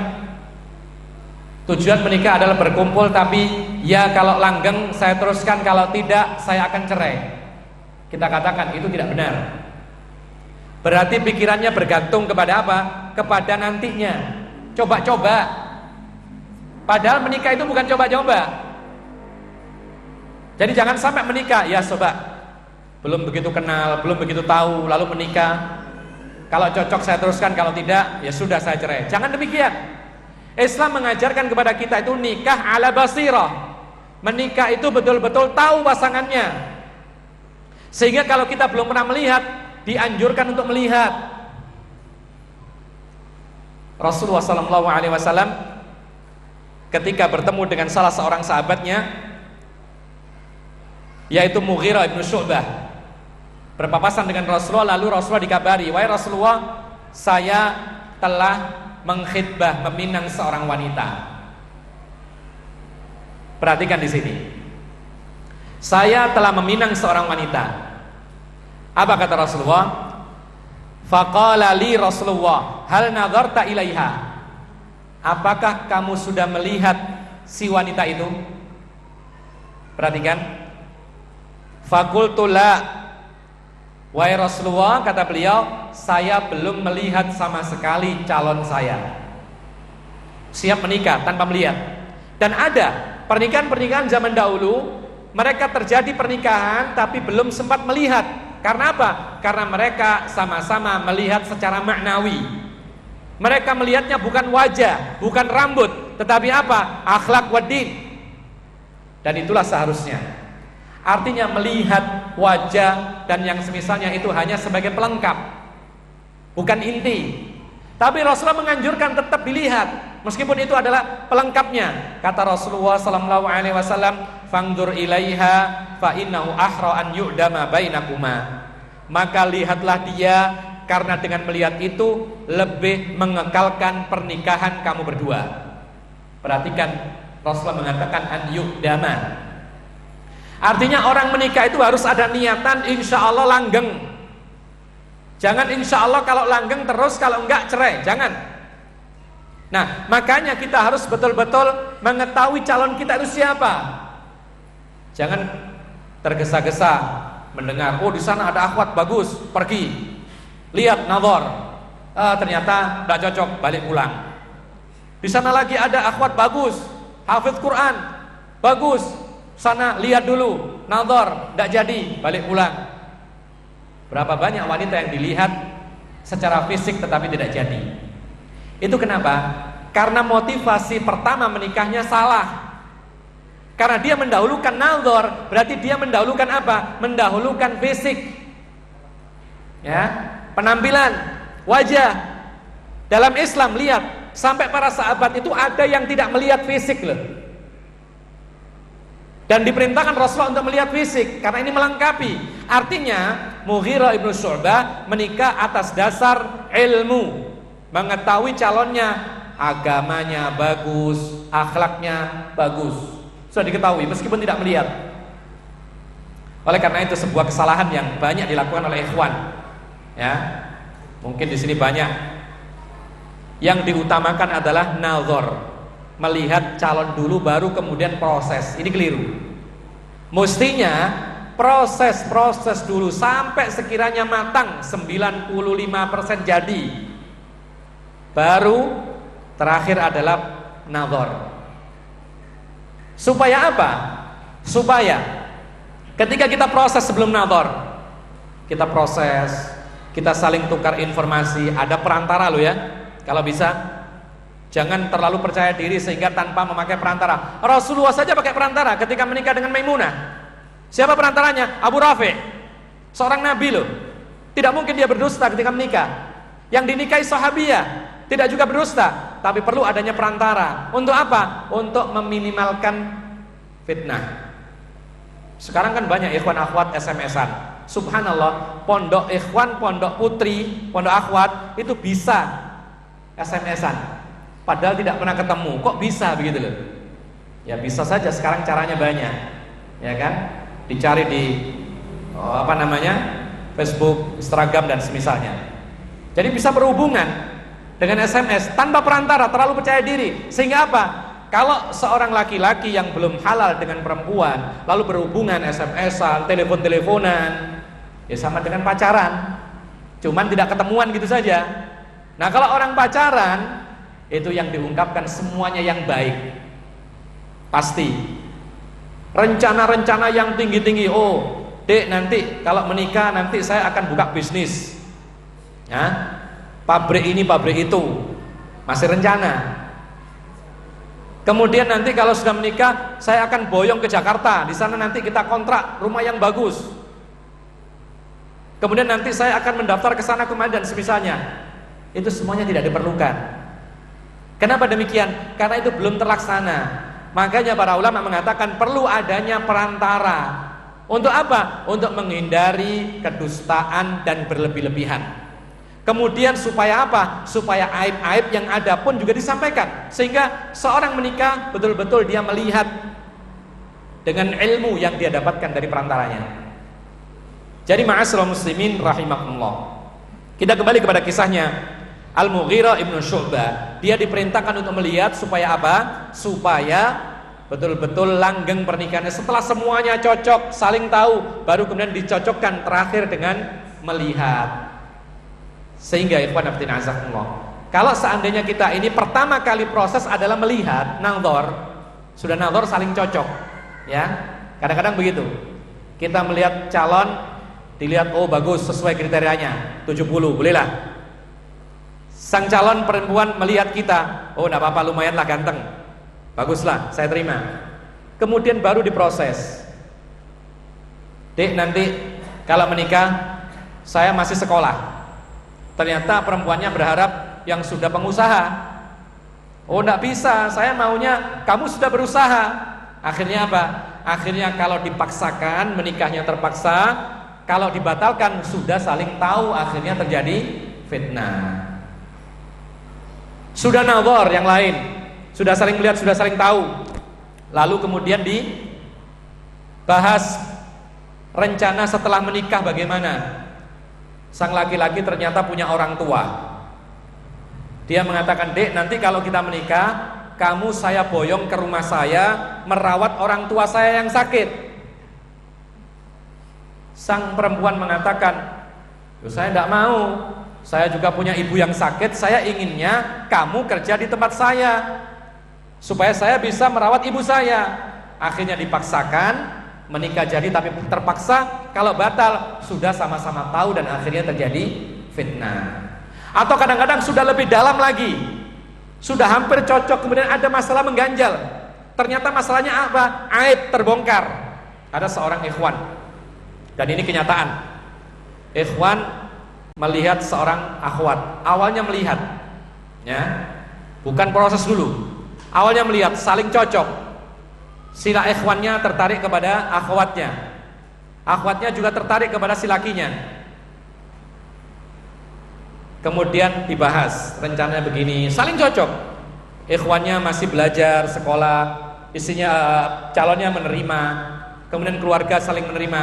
tujuan menikah adalah berkumpul, tapi ya kalau langgeng saya teruskan, kalau tidak saya akan cerai. Kita katakan itu tidak benar. Berarti pikirannya bergantung kepada apa? Kepada nantinya. Coba-coba. Padahal menikah itu bukan coba-coba. Jadi jangan sampai menikah, ya coba, belum begitu kenal, belum begitu tahu, lalu menikah. Kalau cocok saya teruskan, kalau tidak, ya sudah saya cerai. Jangan demikian. Islam mengajarkan kepada kita itu nikah ala basirah. Menikah itu betul-betul tahu pasangannya. Sehingga kalau kita belum pernah melihat, dianjurkan untuk melihat. Rasulullah SAW ketika bertemu dengan salah seorang sahabatnya, yaitu Mughirah ibn Syu'bah, berpapasan dengan Rasulullah. Lalu Rasulullah dikabari, wahai Rasulullah, saya telah mengkhitbah, meminang seorang wanita. Perhatikan di sini, saya telah meminang seorang wanita. Apa kata Rasulullah? Faqala li Rasulullah, hal nadharta ilaiha? Apakah kamu sudah melihat si wanita itu? Perhatikan. Fakultu la, wahai Rasulullah, kata beliau, saya belum melihat sama sekali calon saya. Siap menikah tanpa melihat. Dan ada pernikahan-pernikahan zaman dahulu, mereka terjadi pernikahan tapi belum sempat melihat. Karena apa? Karena mereka sama-sama melihat secara maknawi. Mereka melihatnya bukan wajah, bukan rambut, tetapi apa? Akhlak wa din. Dan itulah seharusnya. Artinya melihat wajah dan yang semisalnya itu hanya sebagai pelengkap, bukan inti. Tapi Rasulullah menganjurkan tetap dilihat, meskipun itu adalah pelengkapnya. Kata Rasulullah SAW, "Fangdur ilaiha fa innahu ahra an yu'dama bainakuma." Maka lihatlah dia, karena dengan melihat itu lebih mengekalkan pernikahan kamu berdua. Perhatikan, Rasulullah mengatakan an yu'dama. Artinya orang menikah itu harus ada niatan insya Allah langgeng. Jangan insya Allah kalau langgeng terus, kalau enggak cerai, jangan. Nah, makanya kita harus betul-betul mengetahui calon kita itu siapa. Jangan tergesa-gesa mendengar, oh di sana ada akhwat bagus, pergi. Lihat nazar, ternyata enggak cocok, balik pulang. Di sana lagi ada akhwat bagus, hafidz Quran, bagus. Sana lihat dulu, nazar, tidak jadi, balik pulang. Berapa banyak wanita yang dilihat secara fisik tetapi tidak jadi. Itu kenapa? Karena motivasi pertama menikahnya salah. Karena dia mendahulukan nazar, berarti dia mendahulukan apa? Mendahulukan fisik. Ya, penampilan, wajah. Dalam Islam lihat, sampai para sahabat itu ada yang tidak melihat fisik loh. Dan diperintahkan Rasulullah untuk melihat fisik, karena ini melengkapi. Artinya Mughirah ibn Syu'bah menikah atas dasar ilmu, mengetahui calonnya, agamanya bagus, akhlaknya bagus, sudah diketahui meskipun tidak melihat. Oleh karena itu sebuah kesalahan yang banyak dilakukan oleh ikhwan, ya, mungkin di sini banyak yang diutamakan adalah nazar, melihat calon dulu baru kemudian proses. Ini keliru. Mestinya proses dulu sampai sekiranya matang 95% jadi, baru terakhir adalah nazar. Supaya apa? Supaya ketika kita proses sebelum nazar, kita proses, kita saling tukar informasi, ada perantara loh ya. Kalau bisa jangan terlalu percaya diri sehingga tanpa memakai perantara. Rasulullah saja pakai perantara ketika menikah dengan Maimunah. Siapa perantaranya? Abu Rafi, seorang nabi loh. Tidak mungkin dia berdusta ketika menikah. Yang dinikahi sahabiyah tidak juga berdusta, tapi perlu adanya perantara. Untuk apa? Untuk meminimalkan fitnah. Sekarang kan banyak ikhwan akhwat SMS-an. Subhanallah, pondok ikhwan, pondok putri, pondok akhwat itu bisa SMS-an. Padahal tidak pernah ketemu. Kok bisa begitu loh? Ya bisa saja, sekarang caranya banyak. Ya kan? Dicari di Facebook, Instagram dan semisalnya. Jadi bisa berhubungan dengan SMS tanpa perantara, terlalu percaya diri. Sehingga apa? Kalau seorang laki-laki yang belum halal dengan perempuan lalu berhubungan SMS-an, telepon-teleponan, ya sama dengan pacaran. Cuman tidak ketemuan gitu saja. Nah, kalau orang pacaran itu yang diungkapkan semuanya yang baik. Pasti. Rencana-rencana yang tinggi-tinggi. Oh, Dek, nanti kalau menikah nanti saya akan buka bisnis. Ya. Pabrik ini, pabrik itu. Masih rencana. Kemudian nanti kalau sudah menikah, saya akan boyong ke Jakarta. Di sana nanti kita kontrak rumah yang bagus. Kemudian nanti saya akan mendaftar ke sana kemari dan semisalnya. Itu semuanya tidak diperlukan. Kenapa demikian? Karena itu belum terlaksana. Makanya para ulama mengatakan perlu adanya perantara. Untuk apa? Untuk menghindari kedustaan dan berlebih-lebihan. Kemudian supaya apa? Supaya aib-aib yang ada pun juga disampaikan. Sehingga seorang menikah betul-betul dia melihat dengan ilmu yang dia dapatkan dari perantaranya. Jadi ma'asyiral muslimin rahimakumullah. Kita kembali kepada kisahnya Al-Mughirah ibnu Syu'bah. Dia diperintahkan untuk melihat supaya apa? Supaya betul-betul langgeng pernikahannya. Setelah semuanya cocok, saling tahu, baru kemudian dicocokkan terakhir dengan melihat. Sehingga ikhwan fillah azakumullah, kalau seandainya kita ini pertama kali proses adalah melihat, nazar, sudah nazar saling cocok, ya. Kadang-kadang begitu. Kita melihat calon, dilihat oh bagus sesuai kriterianya, 70, bolehlah. Sang calon perempuan melihat kita, oh enggak apa-apa, lumayanlah ganteng. Baguslah, saya terima. Kemudian baru diproses. Dek, nanti kalau menikah saya masih sekolah. Ternyata perempuannya berharap yang sudah pengusaha. Oh, enggak bisa, saya maunya kamu sudah berusaha. Akhirnya apa? Akhirnya kalau dipaksakan, menikahnya terpaksa. Kalau dibatalkan, sudah saling tahu, akhirnya terjadi fitnah. Sudah nazar yang lain, sudah saling melihat, sudah saling tahu. Lalu kemudian dibahas rencana setelah menikah bagaimana. Sang laki-laki ternyata punya orang tua. Dia mengatakan, Dek, nanti kalau kita menikah, kamu saya boyong ke rumah saya merawat orang tua saya yang sakit. Sang perempuan mengatakan, saya tidak mau. Saya juga punya ibu yang sakit. Saya inginnya kamu kerja di tempat saya supaya saya bisa merawat ibu saya. Akhirnya dipaksakan, menikah jadi tapi terpaksa. Kalau batal sudah sama-sama tahu dan akhirnya terjadi fitnah. Atau kadang-kadang sudah lebih dalam lagi, sudah hampir cocok, kemudian ada masalah mengganjal. Ternyata masalahnya apa? Aib terbongkar. Ada seorang ikhwan, dan ini kenyataan. Ikhwan melihat seorang akhwat. Awalnya melihat, ya, bukan proses dulu. Awalnya melihat, saling cocok. Sila ikhwannya tertarik kepada akhwatnya, akhwatnya juga tertarik kepada si lakinya. Kemudian dibahas, rencananya begini, saling cocok. Ikhwannya masih belajar sekolah, istrinya calonnya menerima, kemudian keluarga saling menerima.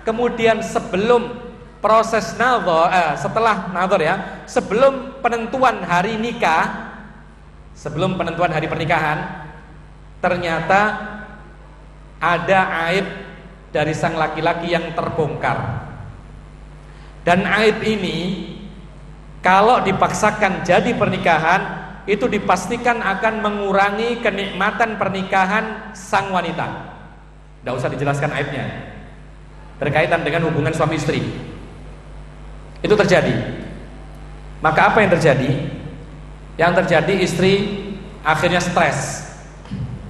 Kemudian sebelum proses nazar, setelah nazar ya, sebelum penentuan hari nikah, sebelum penentuan hari pernikahan, ternyata ada aib dari sang laki-laki yang terbongkar. Dan aib ini kalau dipaksakan jadi pernikahan, itu dipastikan akan mengurangi kenikmatan pernikahan sang wanita. Tidak usah dijelaskan aibnya, berkaitan dengan hubungan suami istri. Itu terjadi. Maka apa yang terjadi? Yang terjadi istri akhirnya stres.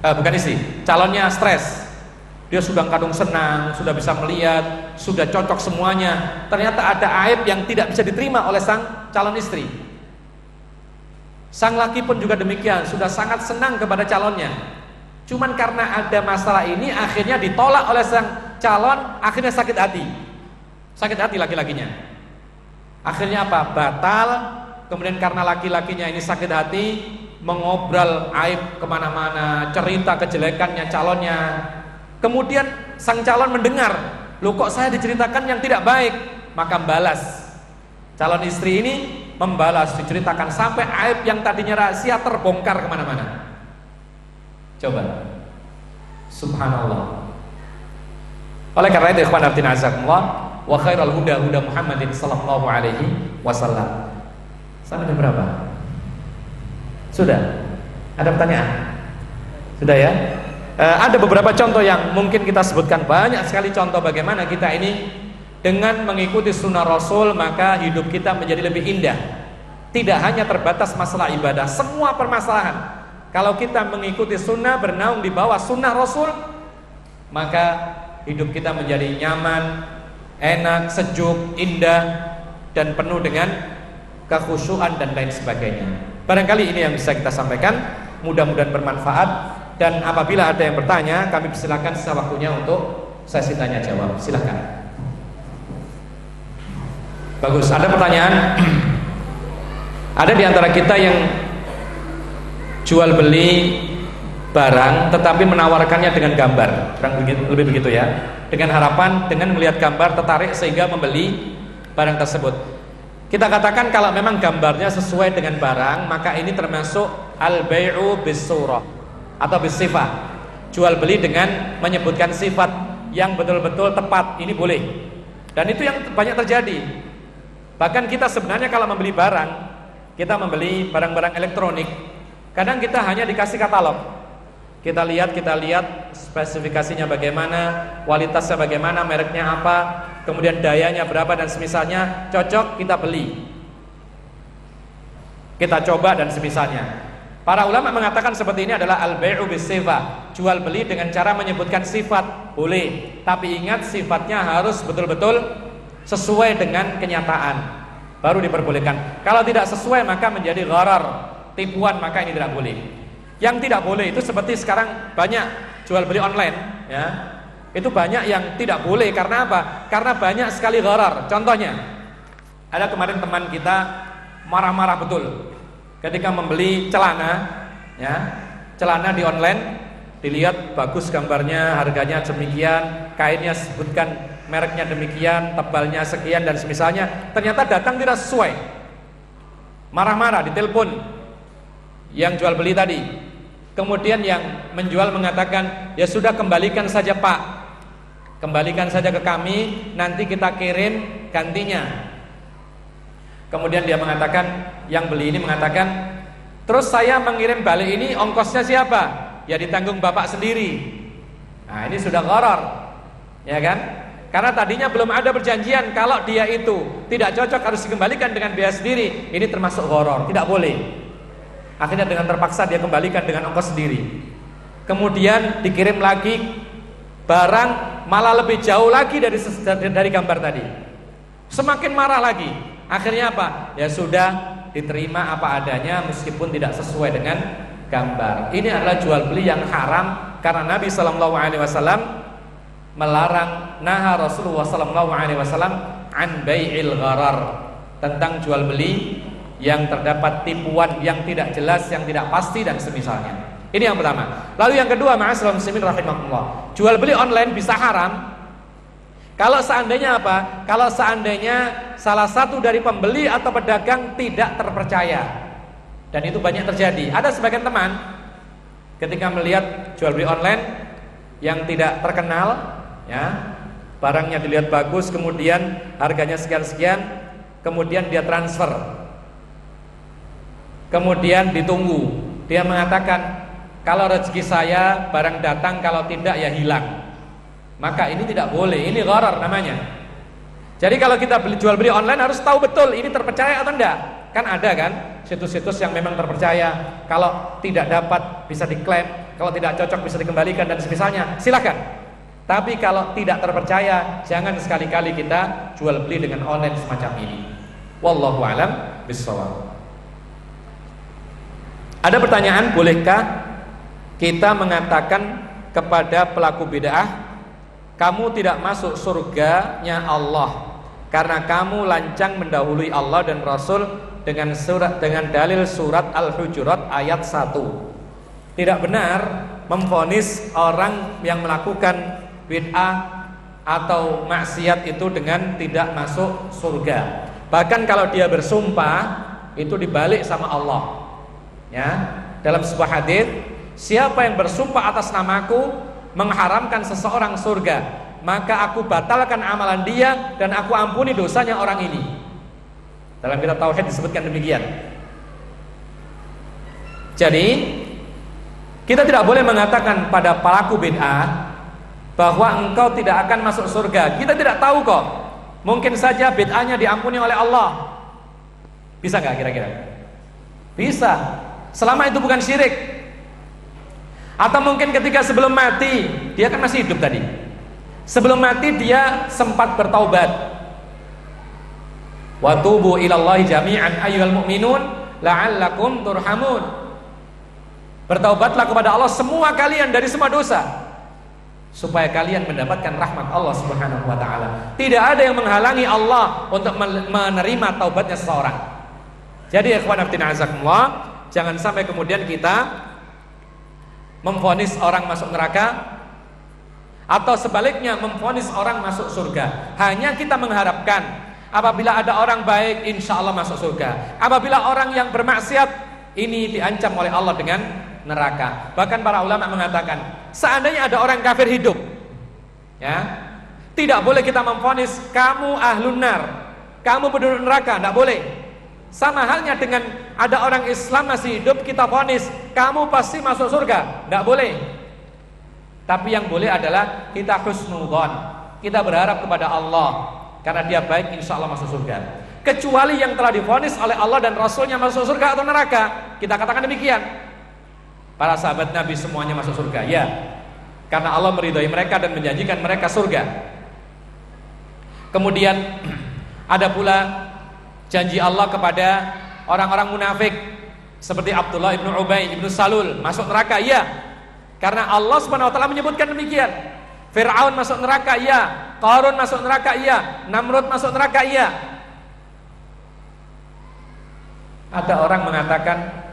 Bukan istri, calonnya stres. Dia sudah kadung senang, sudah bisa melihat, sudah cocok semuanya. Ternyata ada aib yang tidak bisa diterima oleh sang calon istri. Sang laki pun juga demikian, sudah sangat senang kepada calonnya. Cuman karena ada masalah ini, akhirnya ditolak oleh sang calon, akhirnya sakit hati. Sakit hati laki-lakinya. Akhirnya apa? Batal. Kemudian karena laki-lakinya ini sakit hati, mengobrol aib kemana-mana, cerita kejelekannya calonnya. Kemudian sang calon mendengar, loh kok saya diceritakan yang tidak baik. Maka balas. Calon istri ini membalas, diceritakan sampai aib yang tadinya rahasia terbongkar kemana-mana. Coba, subhanallah. Oleh karena itu, ikhwan fillah azakumullah, wa khairal huda huda Muhammadin sallallahu alaihi wasallam. Sampai jam berapa? Sudah? Ada pertanyaan? Sudah ya? Ada beberapa contoh yang mungkin kita sebutkan, banyak sekali contoh bagaimana kita ini dengan mengikuti sunnah Rasul maka hidup kita menjadi lebih indah. Tidak hanya terbatas masalah ibadah, semua permasalahan. Kalau kita mengikuti sunnah, bernaung di bawah sunnah Rasul, maka hidup kita menjadi nyaman, enak, sejuk, indah, dan penuh dengan kekhusyuan dan lain sebagainya. Barangkali ini yang bisa kita sampaikan, mudah-mudahan bermanfaat. Dan apabila ada yang bertanya, kami persilakan sisa waktunya untuk sesi tanya jawab. Silakan. Bagus, ada pertanyaan? Ada di antara kita yang jual beli barang tetapi menawarkannya dengan gambar, kurang lebih begitu ya, dengan harapan dengan melihat gambar tertarik sehingga membeli barang tersebut. Kita katakan kalau memang gambarnya sesuai dengan barang, maka ini termasuk al-bai'u bis-surah atau bis-sifat, jual beli dengan menyebutkan sifat yang betul-betul tepat, ini boleh. Dan itu yang banyak terjadi. Bahkan kita sebenarnya kalau membeli barang, kita membeli barang-barang elektronik, kadang kita hanya dikasih katalog. Kita lihat spesifikasinya bagaimana, kualitasnya bagaimana, mereknya apa, kemudian dayanya berapa dan semisalnya, cocok kita beli. Kita coba dan semisalnya. Para ulama mengatakan seperti ini adalah al-bai'u bis-sifat, jual beli dengan cara menyebutkan sifat, boleh. Tapi ingat sifatnya harus betul-betul sesuai dengan kenyataan, baru diperbolehkan. Kalau tidak sesuai maka menjadi gharar, tipuan, maka ini tidak boleh. Yang tidak boleh itu seperti sekarang banyak jual beli online, ya. Itu banyak yang tidak boleh karena apa? Karena banyak sekali gharar. Contohnya, ada kemarin teman kita marah-marah betul ketika membeli celana, ya, celana di online, dilihat bagus gambarnya, harganya demikian, kainnya sebutkan mereknya demikian, tebalnya sekian dan semisalnya, ternyata datang tidak sesuai. Marah-marah, ditelepon yang jual beli tadi. Kemudian yang menjual mengatakan, ya sudah kembalikan saja Pak, kembalikan saja ke kami, nanti kita kirim gantinya. Kemudian dia mengatakan, yang beli ini mengatakan, terus saya mengirim balik ini ongkosnya siapa? Ya ditanggung bapak sendiri. Nah ini sudah gharar, ya kan? Karena tadinya belum ada perjanjian kalau dia itu tidak cocok harus dikembalikan dengan biaya sendiri. Ini termasuk gharar, tidak boleh. Akhirnya dengan terpaksa dia kembalikan dengan ongkos sendiri. Kemudian dikirim lagi barang malah lebih jauh lagi dari gambar tadi. Semakin marah lagi. Akhirnya apa? Ya sudah diterima apa adanya meskipun tidak sesuai dengan gambar. Ini adalah jual beli yang haram karena Nabi sallallahu alaihi wasallam melarang, naha Rasulullah sallallahu alaihi wasallam an bai'il gharar, tentang jual beli yang terdapat tipuan yang tidak jelas, yang tidak pasti dan semisalnya. Ini yang pertama. Lalu yang kedua, ma'asyiral muslimin rahimakumullah, jual beli online bisa haram kalau seandainya apa? Kalau seandainya salah satu dari pembeli atau pedagang tidak terpercaya. Dan itu banyak terjadi. Ada sebagian teman ketika melihat jual beli online yang tidak terkenal, ya, barangnya dilihat bagus, kemudian harganya sekian-sekian, kemudian dia transfer. Kemudian ditunggu. Dia mengatakan, kalau rezeki saya barang datang, kalau tidak ya hilang. Maka ini tidak boleh, ini gharar namanya. Jadi kalau kita jual beli online harus tahu betul ini terpercaya atau enggak. Kan ada kan situs-situs yang memang terpercaya, kalau tidak dapat bisa diklaim, kalau tidak cocok bisa dikembalikan dan semisalnya. Silakan. Tapi kalau tidak terpercaya, jangan sekali-kali kita jual beli dengan online semacam ini. Wallahu a'lam bishawab. Ada pertanyaan, bolehkah kita mengatakan kepada pelaku bid'ah, kamu tidak masuk surganya Allah karena kamu lancang mendahului Allah dan Rasul dengan dalil surat Al-Hujurat ayat 1. Tidak benar memvonis orang yang melakukan bid'ah atau maksiat itu dengan tidak masuk surga. Bahkan kalau dia bersumpah itu dibalik sama Allah. Ya, dalam sebuah hadis, siapa yang bersumpah atas namaku mengharamkan seseorang surga, maka aku batalkan amalan dia dan aku ampuni dosanya orang ini. Dalam kitab tauhid disebutkan demikian. Jadi kita tidak boleh mengatakan pada pelaku bid'ah bahwa engkau tidak akan masuk surga. Kita tidak tahu kok. Mungkin saja bid'ahnya diampuni oleh Allah. Bisa nggak kira-kira? Bisa. Selama itu bukan syirik. Atau mungkin ketika sebelum mati, dia kan masih hidup tadi. Sebelum mati dia sempat bertaubat. Wa tubu ilallahi jami'an ayyuhal mu'minun la'allakum turhamun. Bertaubatlah kepada Allah semua kalian dari semua dosa, supaya kalian mendapatkan rahmat Allah Subhanahu wa taala. Tidak ada yang menghalangi Allah untuk menerima taubatnya seseorang. Jadi ikhwan fillah azakumullah, jangan sampai kemudian kita memvonis orang masuk neraka atau sebaliknya memvonis orang masuk surga. Hanya kita mengharapkan apabila ada orang baik insya Allah masuk surga. Apabila orang yang bermaksiat ini diancam oleh Allah dengan neraka. Bahkan para ulama mengatakan seandainya ada orang kafir hidup, ya, tidak boleh kita memvonis kamu ahlun nar, kamu penduduk neraka, tidak boleh. Sama halnya dengan ada orang Islam masih hidup, kita vonis kamu pasti masuk surga, tidak boleh. Tapi yang boleh adalah kita husnudzon, kita berharap kepada Allah karena dia baik, insya Allah masuk surga. Kecuali yang telah divonis oleh Allah dan Rasulnya masuk surga atau neraka, kita katakan demikian. Para sahabat Nabi semuanya masuk surga, ya, karena Allah meridhai mereka dan menjanjikan mereka surga. Kemudian ada pula janji Allah kepada orang-orang munafik seperti Abdullah ibnu Ubay ibnu Salul masuk neraka, ya, karena Allah Subhanahu wa taala menyebutkan demikian. Fir'aun masuk neraka, ya. Qarun masuk neraka, ya. Namrud masuk neraka, ya. Ada orang mengatakan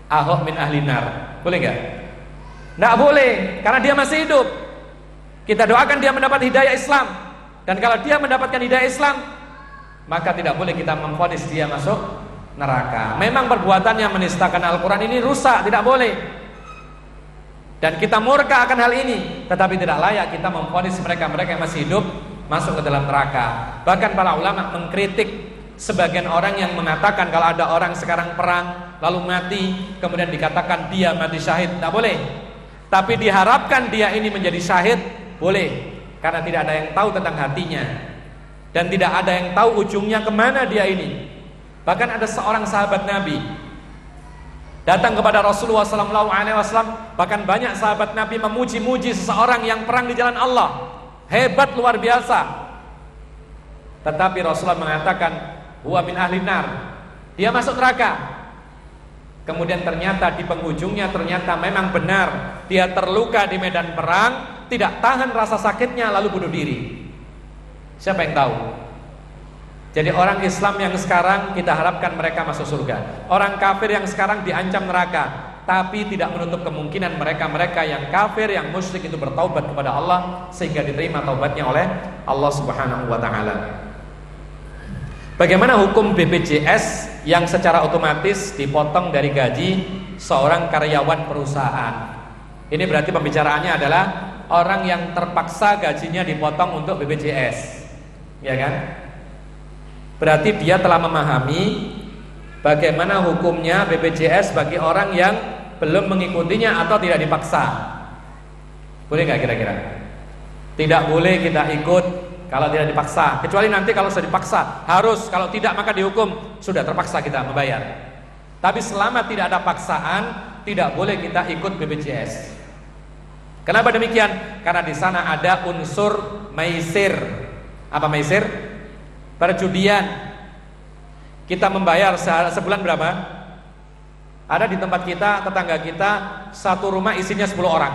Ahok min ahli nar, boleh nggak? Nggak boleh, karena dia masih hidup. Kita doakan dia mendapat hidayah Islam, dan kalau dia mendapatkan hidayah Islam, maka tidak boleh kita memvonis dia masuk neraka. Memang perbuatannya menistakan Al-Quran ini rusak, tidak boleh. Dan kita murka akan hal ini, tetapi tidak layak kita memvonis mereka-mereka yang masih hidup masuk ke dalam neraka. Bahkan para ulama mengkritik sebagian orang yang mengatakan kalau ada orang sekarang perang lalu mati, kemudian dikatakan dia mati syahid, tidak boleh. Tapi diharapkan dia ini menjadi syahid, boleh, karena tidak ada yang tahu tentang hatinya dan tidak ada yang tahu ujungnya kemana dia ini. Bahkan ada seorang sahabat Nabi datang kepada Rasulullah SAW. Bahkan banyak sahabat Nabi memuji-muji seseorang yang perang di jalan Allah, hebat luar biasa. Tetapi Rasulullah mengatakan huwa min ahli nar, dia masuk neraka. Kemudian ternyata di penghujungnya ternyata memang benar dia terluka di medan perang, tidak tahan rasa sakitnya lalu bunuh diri. Siapa yang tahu? Jadi orang Islam yang sekarang kita harapkan mereka masuk surga. Orang kafir yang sekarang diancam neraka, tapi tidak menutup kemungkinan mereka-mereka yang kafir, yang musyrik itu bertaubat kepada Allah sehingga diterima taubatnya oleh Allah Subhanahu wa taala. Bagaimana hukum BPJS yang secara otomatis dipotong dari gaji seorang karyawan perusahaan? Ini berarti pembicaraannya adalah orang yang terpaksa gajinya dipotong untuk BPJS, ya kan? Berarti dia telah memahami bagaimana hukumnya BPJS bagi orang yang belum mengikutinya atau tidak dipaksa. Boleh nggak kira-kira? Tidak boleh kita ikut kalau tidak dipaksa, kecuali nanti kalau sudah dipaksa harus, kalau tidak maka dihukum, sudah terpaksa kita membayar. Tapi selama tidak ada paksaan, tidak boleh kita ikut BPJS. Kenapa demikian? Karena di sana ada unsur maisir. Apa maisir? Perjudian. Kita membayar sebulan berapa? Ada di tempat kita, tetangga kita, satu rumah isinya 10 orang.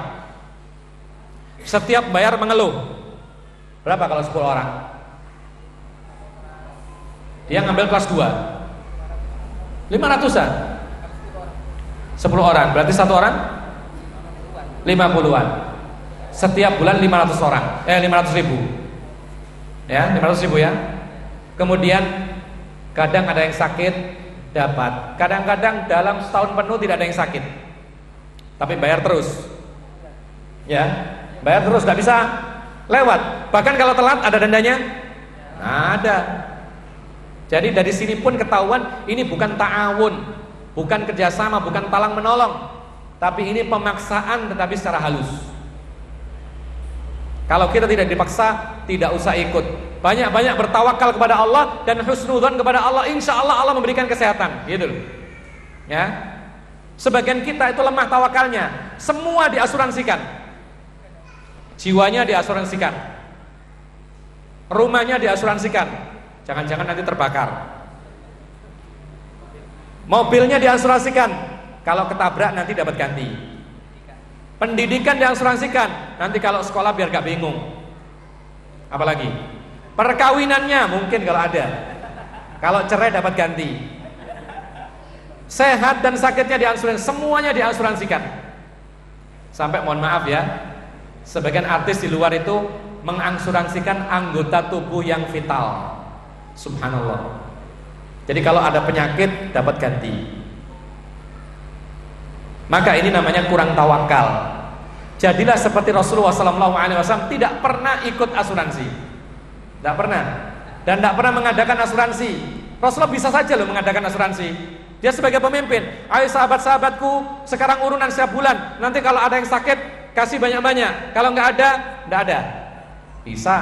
Setiap bayar mengeluh. Berapa kalau 10 orang? Dia ngambil kelas 2 500-an 10 orang, berarti satu orang 50-an. Setiap bulan 500 orang 500 ribu ya, 500 ribu ya. Kemudian kadang ada yang sakit dapat, kadang-kadang dalam setahun penuh tidak ada yang sakit, tapi bayar terus ya, bayar terus, tidak bisa lewat. Bahkan kalau telat ada dendanya? Ada. Jadi dari sini pun ketahuan ini bukan ta'awun, bukan kerjasama, bukan talang menolong, tapi ini pemaksaan, tetapi secara halus. Kalau kita tidak dipaksa, tidak usah ikut. Banyak-banyak bertawakal kepada Allah dan husnudzon kepada Allah, insya Allah Allah memberikan kesehatan, gitu loh. Ya. Sebagian kita itu lemah tawakalnya, semua diasuransikan. Jiwanya diasuransikan, rumahnya diasuransikan, jangan-jangan nanti terbakar. Mobilnya diasuransikan, kalau ketabrak nanti dapat ganti. Pendidikan diasuransikan, nanti kalau sekolah biar gak bingung. Apalagi perkawinannya mungkin kalau ada, kalau cerai dapat ganti. Sehat dan sakitnya diasuransikan, semuanya diasuransikan. Sampai mohon maaf ya, sebagian artis di luar itu mengasuransikan anggota tubuh yang vital. Subhanallah. Jadi kalau ada penyakit dapat ganti. Maka ini namanya kurang tawakal. Jadilah seperti Rasulullah SAW, tidak pernah ikut asuransi, tidak pernah, dan tidak pernah mengadakan asuransi. Rasulullah bisa saja loh mengadakan asuransi. Dia sebagai pemimpin, ayo sahabat-sahabatku, sekarang urunan setiap bulan. Nanti kalau ada yang sakit kasih banyak-banyak, kalau nggak ada, nggak ada. Bisa.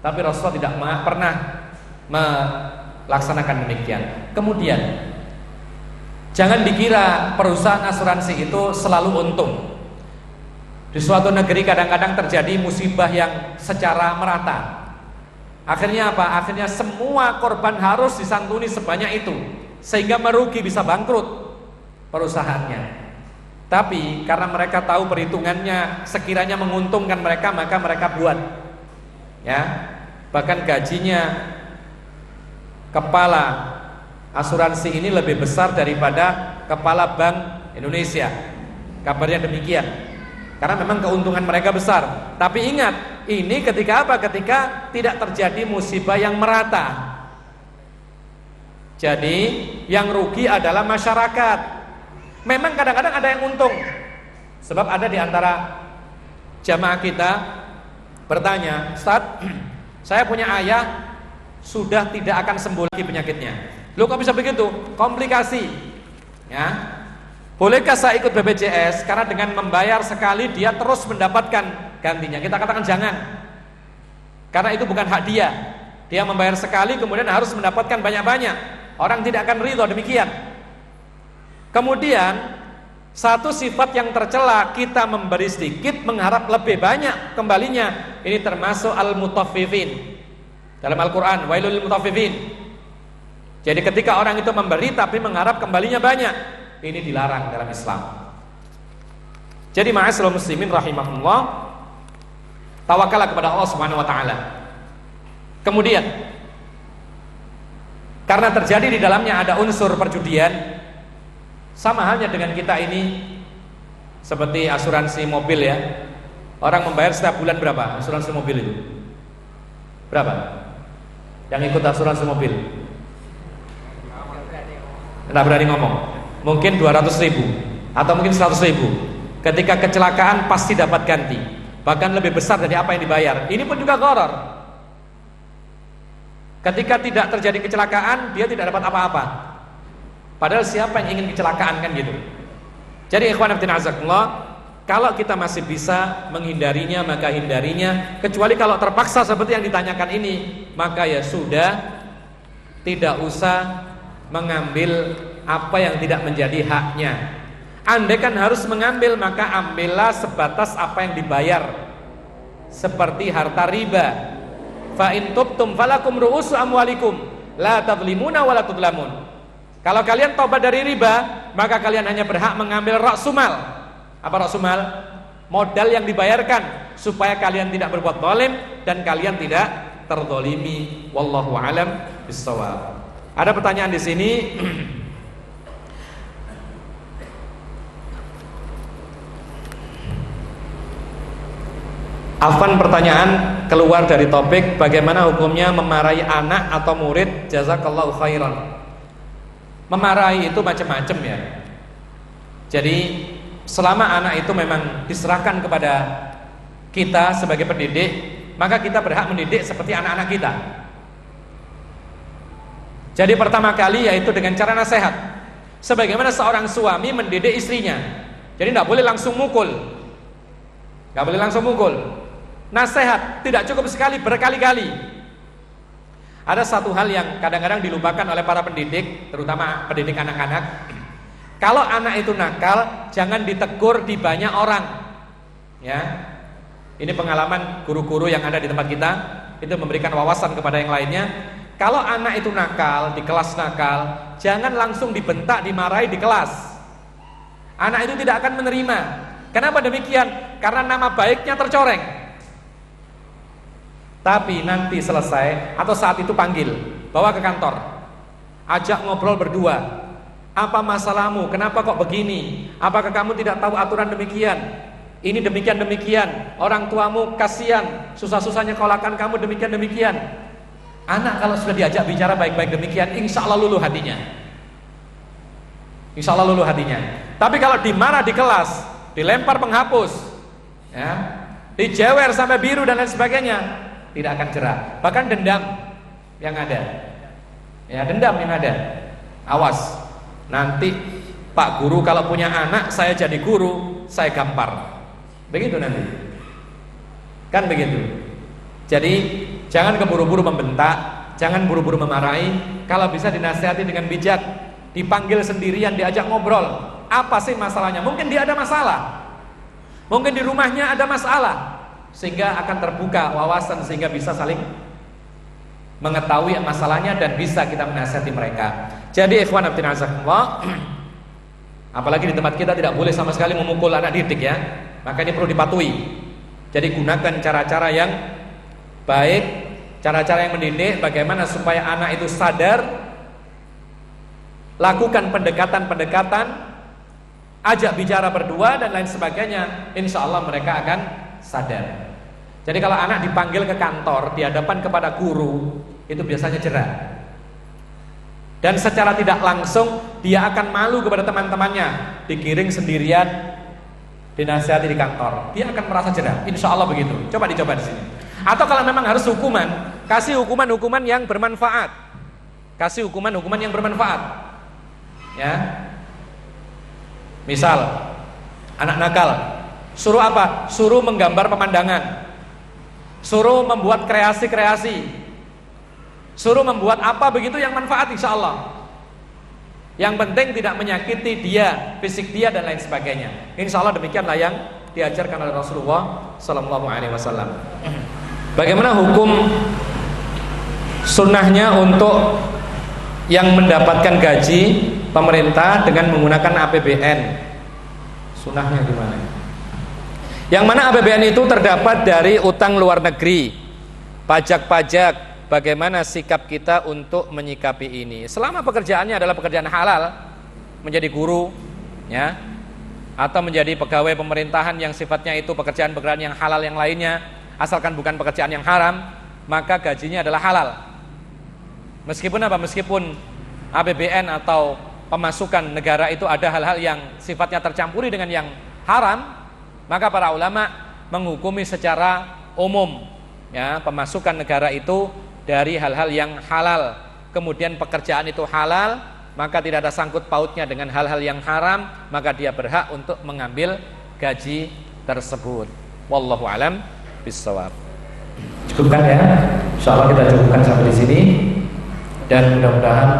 Tapi Rasulullah tidak pernah melaksanakan demikian. Kemudian jangan dikira perusahaan asuransi itu selalu untung. Di suatu negeri kadang-kadang terjadi musibah yang secara merata. Akhirnya apa? Akhirnya semua korban harus disantuni sebanyak itu, sehingga merugi, bisa bangkrut perusahaannya. Tapi karena mereka tahu perhitungannya sekiranya menguntungkan mereka, maka mereka buat. Ya, bahkan gajinya kepala asuransi ini lebih besar daripada kepala Bank Indonesia. Kabarnya demikian. Karena memang keuntungan mereka besar. Tapi ingat, ini ketika apa? Ketika tidak terjadi musibah yang merata. Jadi yang rugi adalah masyarakat. Memang kadang-kadang ada yang untung. Sebab ada di antara jamaah kita bertanya, Ustaz, saya punya ayah sudah tidak akan sembuh lagi penyakitnya. Loh kok bisa begitu? Komplikasi. Ya. Bolehkah saya ikut BPJS? Karena dengan membayar sekali dia terus mendapatkan gantinya. Kita katakan jangan. Karena itu bukan hak dia. Dia membayar sekali kemudian harus mendapatkan banyak-banyak. Orang tidak akan ridho demikian. Kemudian satu sifat yang tercela, kita memberi sedikit mengharap lebih banyak kembalinya. Ini termasuk al-mutaffifin. Dalam Al-Quran, wailul lil mutaffifin. Jadi ketika orang itu memberi tapi mengharap kembalinya banyak, ini dilarang dalam Islam. Jadi ma'asyiral muslimin rahimahullah, tawakallah kepada Allah Subhanahu wa taala. Kemudian karena terjadi di dalamnya ada unsur perjudian, sama halnya dengan kita ini seperti asuransi mobil ya. Orang membayar setiap bulan berapa asuransi mobil itu? Berapa? Yang ikut asuransi mobil? Tidak berani ngomong. Mungkin 200.000 atau mungkin 100.000. Ketika kecelakaan pasti dapat ganti, bahkan lebih besar dari apa yang dibayar. Ini pun juga gharar. Ketika tidak terjadi kecelakaan, dia tidak dapat apa-apa. Padahal siapa yang ingin kecelakaan kan gitu. Jadi ikhwan fillah azakumullah, kalau kita masih bisa menghindarinya maka hindarinya. Kecuali kalau terpaksa seperti yang ditanyakan ini, maka ya sudah, tidak usah mengambil apa yang tidak menjadi haknya. Andai kan harus mengambil, maka ambillah sebatas apa yang dibayar, seperti harta riba. Fa in tubtum falakum ru'usu amwalikum la tadlimuna wa la tudlamun. Kalau kalian tobat dari riba, maka kalian hanya berhak mengambil ra'sumal. Apa ra'sumal? Modal yang dibayarkan, supaya kalian tidak berbuat zalim dan kalian tidak terzalimi. Wallahu alam bissawab. Ada pertanyaan di sini. Afwan, pertanyaan keluar dari topik, bagaimana hukumnya memarahi anak atau murid? Jazakallahu khairan. Memarahi itu macam-macam ya. Jadi selama anak itu memang diserahkan kepada kita sebagai pendidik, maka kita berhak mendidik seperti anak-anak kita. Jadi pertama kali yaitu dengan cara nasihat, sebagaimana seorang suami mendidik istrinya. Jadi tidak boleh langsung mukul, nggak boleh langsung mukul. Nasihat tidak cukup sekali, berkali-kali. Ada satu hal yang kadang-kadang dilupakan oleh para pendidik, terutama pendidik anak-anak. Kalau anak itu nakal, jangan ditegur di banyak orang. Ya, ini pengalaman guru-guru yang ada di tempat kita, itu memberikan wawasan kepada yang lainnya. Kalau anak itu nakal, di kelas nakal, jangan langsung dibentak, dimarahi di kelas. Anak itu tidak akan menerima. Kenapa demikian? Karena nama baiknya tercoreng. Tapi nanti selesai atau saat itu panggil, bawa ke kantor, ajak ngobrol berdua. Apa masalahmu? Kenapa kok begini? Apakah kamu tidak tahu aturan demikian? Ini demikian-demikian. Orang tuamu kasihan, susah-susahnya kolakan kamu demikian-demikian. Anak kalau sudah diajak bicara baik-baik demikian, insya Allah luluh hatinya. Insya Allah luluh hatinya. Tapi kalau dimarah di kelas, dilempar penghapus, ya, dijewer sampai biru dan lain sebagainya, tidak akan cerah. Bahkan dendam yang ada, ya, dendam yang ada. Awas, nanti Pak Guru kalau punya anak, saya jadi guru, saya gampar. Begitu nanti, kan begitu. Jadi jangan keburu-buru membentak, jangan buru-buru memarahi. Kalau bisa dinasihati dengan bijak, dipanggil sendirian, diajak ngobrol. Apa sih masalahnya? Mungkin dia ada masalah, mungkin di rumahnya ada masalah, sehingga akan terbuka wawasan, sehingga bisa saling mengetahui masalahnya dan bisa kita menasihati mereka. Jadi ikhwan fillah, apalagi di tempat kita tidak boleh sama sekali memukul anak didik ya. Maka ini perlu dipatuhi. Jadi gunakan cara-cara yang baik, cara-cara yang mendidik, bagaimana supaya anak itu sadar. Lakukan pendekatan-pendekatan, ajak bicara berdua dan lain sebagainya. Insya Allah mereka akan sadar. Jadi kalau anak dipanggil ke kantor di hadapan kepada guru, itu biasanya jerah. Dan secara tidak langsung dia akan malu kepada teman-temannya, digiring sendirian, dinasihati di kantor, dia akan merasa jerah. Insya Allah begitu. Coba dicoba di sini. Atau kalau memang harus hukuman, kasih hukuman-hukuman yang bermanfaat. Kasih hukuman-hukuman yang bermanfaat. Ya. Misal anak nakal, suruh apa? Suruh menggambar pemandangan, suruh membuat kreasi-kreasi, suruh membuat apa begitu yang manfaat insya Allah. Yang penting tidak menyakiti dia, fisik dia dan lain sebagainya. Insya Allah demikianlah yang diajarkan oleh Rasulullah Sallallahu Alaihi Wasallam. Bagaimana hukum sunnahnya untuk yang mendapatkan gaji pemerintah dengan menggunakan APBN? Sunnahnya gimana? Yang mana APBN itu terdapat dari utang luar negeri, pajak-pajak. Bagaimana sikap kita untuk menyikapi ini? Selama pekerjaannya adalah pekerjaan halal, menjadi guru, ya, atau menjadi pegawai pemerintahan yang sifatnya itu pekerjaan-pekerjaan yang halal yang lainnya, asalkan bukan pekerjaan yang haram, maka gajinya adalah halal. Meskipun apa? Meskipun APBN atau pemasukan negara itu ada hal-hal yang sifatnya tercampuri dengan yang haram, maka para ulama menghukumi secara umum, ya, pemasukan negara itu dari hal-hal yang halal. Kemudian pekerjaan itu halal, maka tidak ada sangkut pautnya dengan hal-hal yang haram, maka dia berhak untuk mengambil gaji tersebut. Wallahu alam bissawab. Cukupkan ya. Insyaallah kita cukupkan sampai di sini, dan mudah-mudahan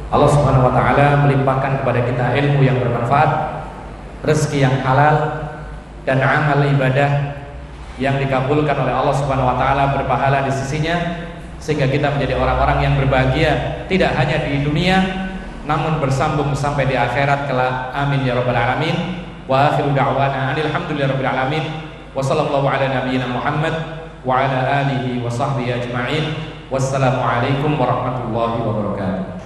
Allah Subhanahu wa taala melimpahkan kepada kita ilmu yang bermanfaat rezeki yang halal dan amal ibadah yang dikabulkan oleh Allah Subhanahu wa taala berpahala di sisinya, sehingga kita menjadi orang-orang yang berbahagia tidak hanya di dunia namun bersambung sampai di akhirat kelak. Amin ya rabbal alamin. Wa akhiru da'wana alhamdulillahirabbil alamin. Wa sallallahu ala nabiyyina Muhammad wa ala alihi wa sahbihi ajma'in. Wassalamu alaikum warahmatullahi wabarakatuh.